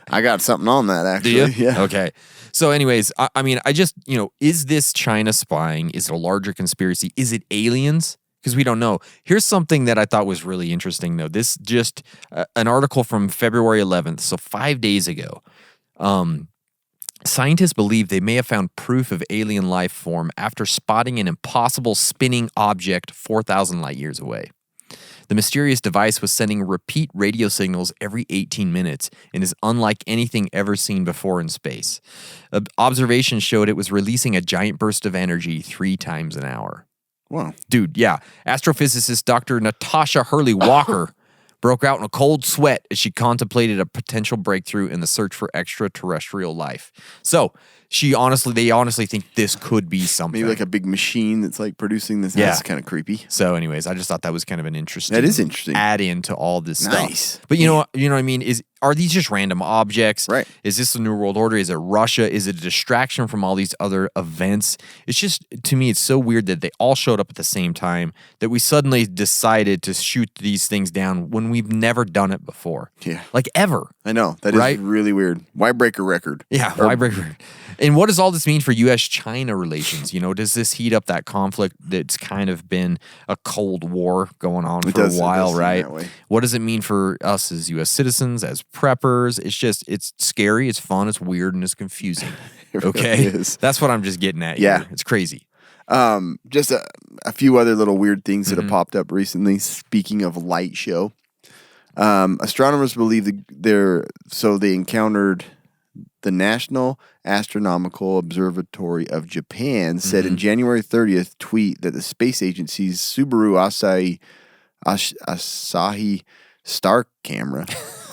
I got something on that, actually. Do you? Yeah. Okay. So anyways, I mean, I just, is this China spying? Is it a larger conspiracy? Is it aliens? Because we don't know. Here's something that I thought was really interesting, though. This just an article from February 11th, so 5 days ago. Scientists believe they may have found proof of alien life form after spotting an impossible spinning object 4,000 light years away. The mysterious device was sending repeat radio signals every 18 minutes and is unlike anything ever seen before in space. Observations showed it was releasing a giant burst of energy 3 times an hour. Wow. Dude, yeah. Astrophysicist Dr. Natasha Hurley Walker broke out in a cold sweat as she contemplated a potential breakthrough in the search for extraterrestrial life. So, they honestly think this could be something. Maybe like a big machine that's like producing this. Yeah. That's kind of creepy. So anyways, I just thought that was kind of an interesting... That is interesting. ...add-in to all this Nice. stuff. But you know what I mean? Are these just random objects? Right. Is this the New World Order? Is it Russia? Is it a distraction from all these other events? It's just, to me, it's so weird that they all showed up at the same time, that we suddenly decided to shoot these things down when we've never done it before. Yeah. Like, ever. I know. That is really weird. Why break a record? Yeah, why break a record? And what does all this mean for U.S.-China relations? Does this heat up that conflict that's kind of been a Cold War going on for a while, right? What does it mean for us as U.S. citizens, as preppers? It's scary, it's fun, it's weird, and it's confusing. It really Okay? is. That's what I'm just getting at Yeah. here. It's crazy. Just a few other little weird things that have popped up recently. Speaking of light show, astronomers believe they encountered the National Astronomical Observatory of Japan said in January 30th tweet that the space agency's Subaru Asahi star camera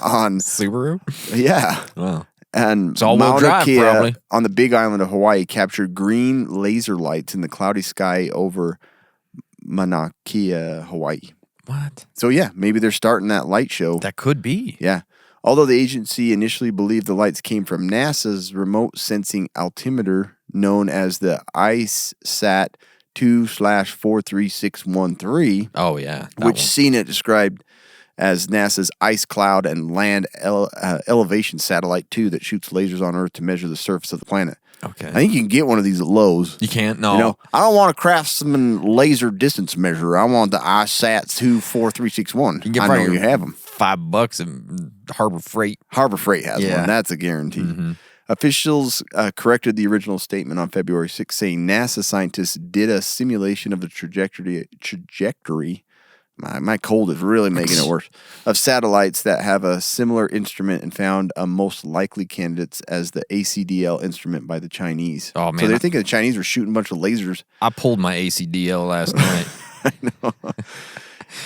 on Subaru? yeah. Wow. And It's all-wheel Mauna drive, Kea probably. on the Big Island of Hawaii captured green laser lights in the cloudy sky over Mauna Kea, Hawaii. What? So yeah, maybe they're starting that light show. That could be. Yeah. Although the agency initially believed the lights came from NASA's remote sensing altimeter known as the ICESat 2/43613, Oh, yeah. that which one. CNET described as NASA's Ice Cloud and Land Elevation Satellite 2 that shoots lasers on Earth to measure the surface of the planet. Okay. I think you can get one of these at Lowe's. You can't? No. I don't want a Craftsman laser distance measurer. I want the ICESat 2/43613. You can get I know probably you have them. $5 in Harbor Freight. Harbor Freight has Yeah. one. That's a guarantee. Officials corrected the original statement on February 6th, saying NASA scientists did a simulation of the trajectory my cold is really making it worse, of satellites that have a similar instrument and found a most likely candidates as the ACDL instrument by the Chinese. Oh, man. So they're thinking the Chinese were shooting a bunch of lasers. I pulled my ACDL last night. I know.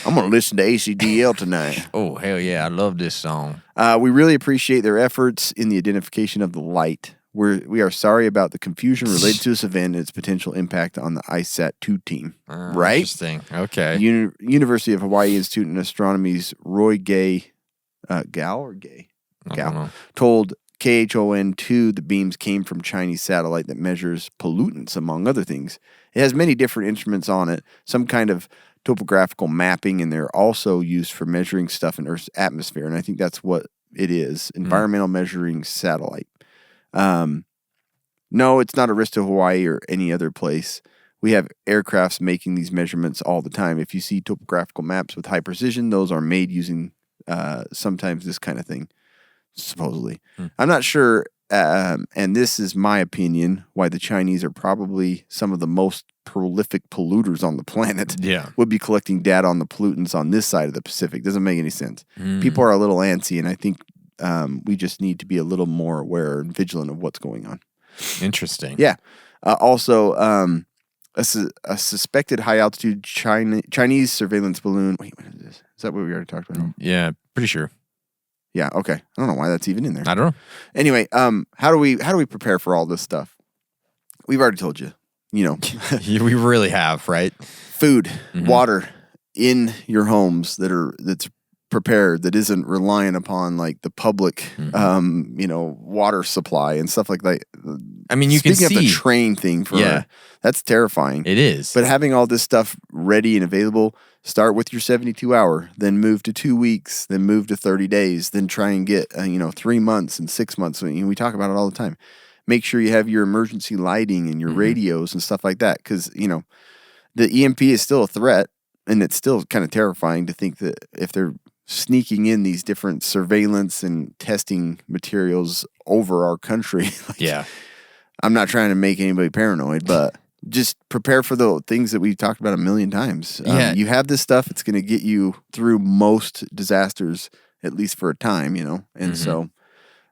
I'm going to listen to ACDL tonight. Oh, hell yeah. I love this song. We really appreciate their efforts in the identification of the light. We are sorry about the confusion related to this event and its potential impact on the ISAT-2 team. Right? Interesting. Okay. University of Hawaii Institute in Astronomy's Roy Gal told KHON2 the beams came from Chinese satellite that measures pollutants, among other things. It has many different instruments on it, some kind of topographical mapping, and they're also used for measuring stuff in Earth's atmosphere. And I think that's what it is, environmental measuring satellite. No, it's not a risk to Hawaii or any other place. We have aircrafts making these measurements all the time. If you see topographical maps with high precision, those are made using sometimes this kind of thing, supposedly. I'm not sure, and this is my opinion, why the Chinese are probably some of the most prolific polluters on the planet. Yeah. Would be collecting data on the pollutants on this side of the Pacific. Doesn't make any sense. People are a little antsy, and I think we just need to be a little more aware and vigilant of what's going on. Interesting. Yeah. Also, a suspected high-altitude Chinese surveillance balloon. Wait, what is this? Is that what we already talked about? Yeah, pretty sure. Yeah, okay. I don't know why that's even in there. I don't know. Anyway, how do we prepare for all this stuff? We've already told you. You know, We really have, right? food, water in your homes that's prepared, that isn't relying upon like the public, water supply and stuff like that. I mean, you can Speaking of see. the train thing, that's terrifying. It is. But having all this stuff ready and available, start with your 72 hour, then move to 2 weeks, then move to 30 days, then try and get 3 months and 6 months. We talk about it all the time. Make sure you have your emergency lighting and your radios and stuff like that, because the EMP is still a threat, and it's still kind of terrifying to think that if they're sneaking in these different surveillance and testing materials over our country. Yeah. I'm not trying to make anybody paranoid, but just prepare for the things that we've talked about a million times. Yeah. You have this stuff, it's going to get you through most disasters, at least for a time, And so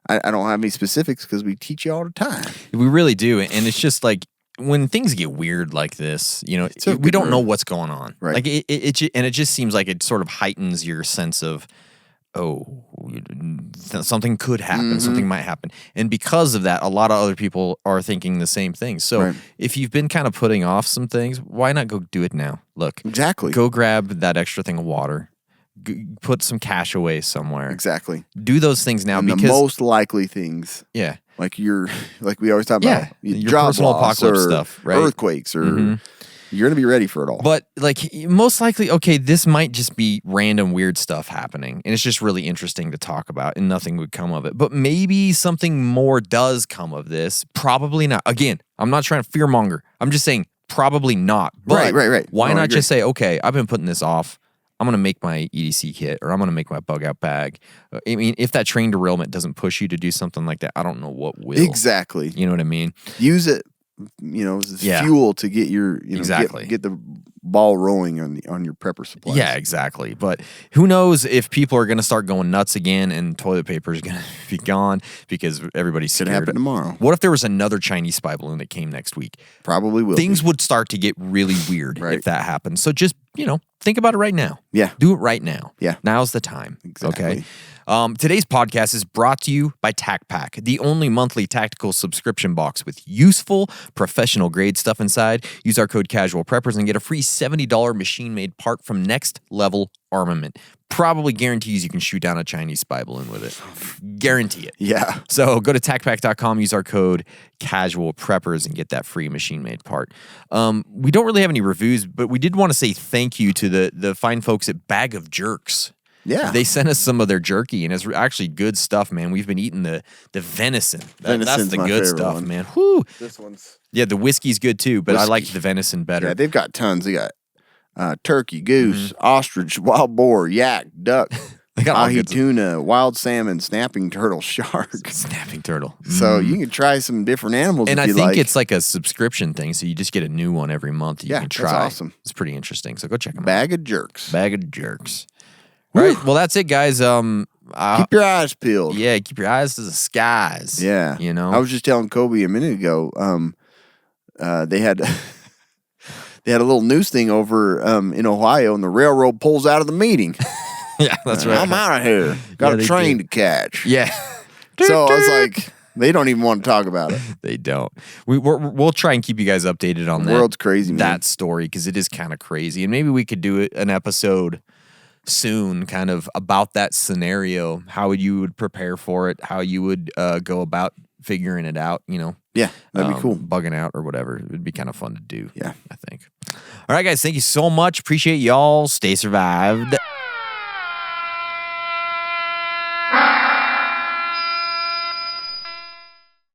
I don't have any specifics because we teach you all the time. We really do. And it's just like, when things get weird like this, we don't know what's going on. Right. Like it just seems like it sort of heightens your sense of, something could happen, something might happen. And because of that, a lot of other people are thinking the same thing. So if you've been kind of putting off some things, why not go do it now? Look, Exactly. go grab that extra thing of water, put some cash away somewhere. Exactly. Do those things now, And because the most likely things. yeah. Like we always talk about, your job personal loss apocalypse or stuff, right? earthquakes, or you're going to be ready for it all. But like most likely, okay, this might just be random weird stuff happening, and it's just really interesting to talk about, and nothing would come of it. But maybe something more does come of this. Probably not. Again, I'm not trying to fearmonger. I'm just saying probably not. But Right. Why No, I not agree. just say, okay, I've been putting this off. I'm going to make my EDC kit, or I'm going to make my bug out bag. I mean, if that train derailment doesn't push you to do something like that, I don't know what will. Exactly. You know what I mean? Use it, as fuel to get your, Exactly. get the ball rolling on your prepper supplies. Yeah, exactly. But who knows if people are going to start going nuts again and toilet paper is going to be gone because everybody's Could scared. happen tomorrow. What if there was another Chinese spy balloon that came next week? Probably will. Things be. would start to get really weird Right. if that happens. So just, think about it right now. Yeah. Do it right now. Yeah. Now's the time. Exactly. Okay. Today's podcast is brought to you by TacPack, the only monthly tactical subscription box with useful, professional grade stuff inside. Use our code Casual Preppers and get a free $70 machine-made part from Next Level Armament. Probably guarantees you can shoot down a Chinese spy balloon with it. Guarantee it. Yeah. So go to TacPack.com, use our code Casual Preppers, and get that free machine-made part. We don't really have any reviews, but we did want to say thank you to the fine folks at Bag of Jerks. Yeah. They sent us some of their jerky, and it's actually good stuff, man. We've been eating the venison. That's Venison's the my good favorite stuff, one. man. Whew. This one's. Yeah, the whiskey's good too, but I like Whiskey. the venison better. Yeah, they've got tons. They got turkey, goose, ostrich, wild boar, yak, duck, They got all ahi good tuna, wild salmon, snapping turtle, shark. snapping turtle. So you can try some different animals And if I you think like. it's like a subscription thing, so you just get a new one every month that you Yeah, can that's try. awesome. It's pretty interesting. So go check them out. Bag of jerks. Bag of jerks. All right. Well, that's it, guys. Keep your eyes peeled. Yeah, keep your eyes to the skies. Yeah. You know? I was just telling Kobe a minute ago, they had they had a little news thing over in Ohio, and the railroad pulls out of the meeting. yeah, that's right. I'm out of here. Got Yeah, a they train do. to catch. Yeah. So I was like, they don't even want to talk about it. They don't. We'll try and keep you guys updated on The that. world's crazy, man. That story, because it is kind of crazy. And maybe we could do an episode soon kind of about that scenario, how you would prepare for it, how you would go about figuring it out, you know. Yeah, that'd be cool. Bugging out or whatever. It would be kind of fun to do. Yeah. I think. All right, guys. Thank you so much. Appreciate y'all. Stay survived.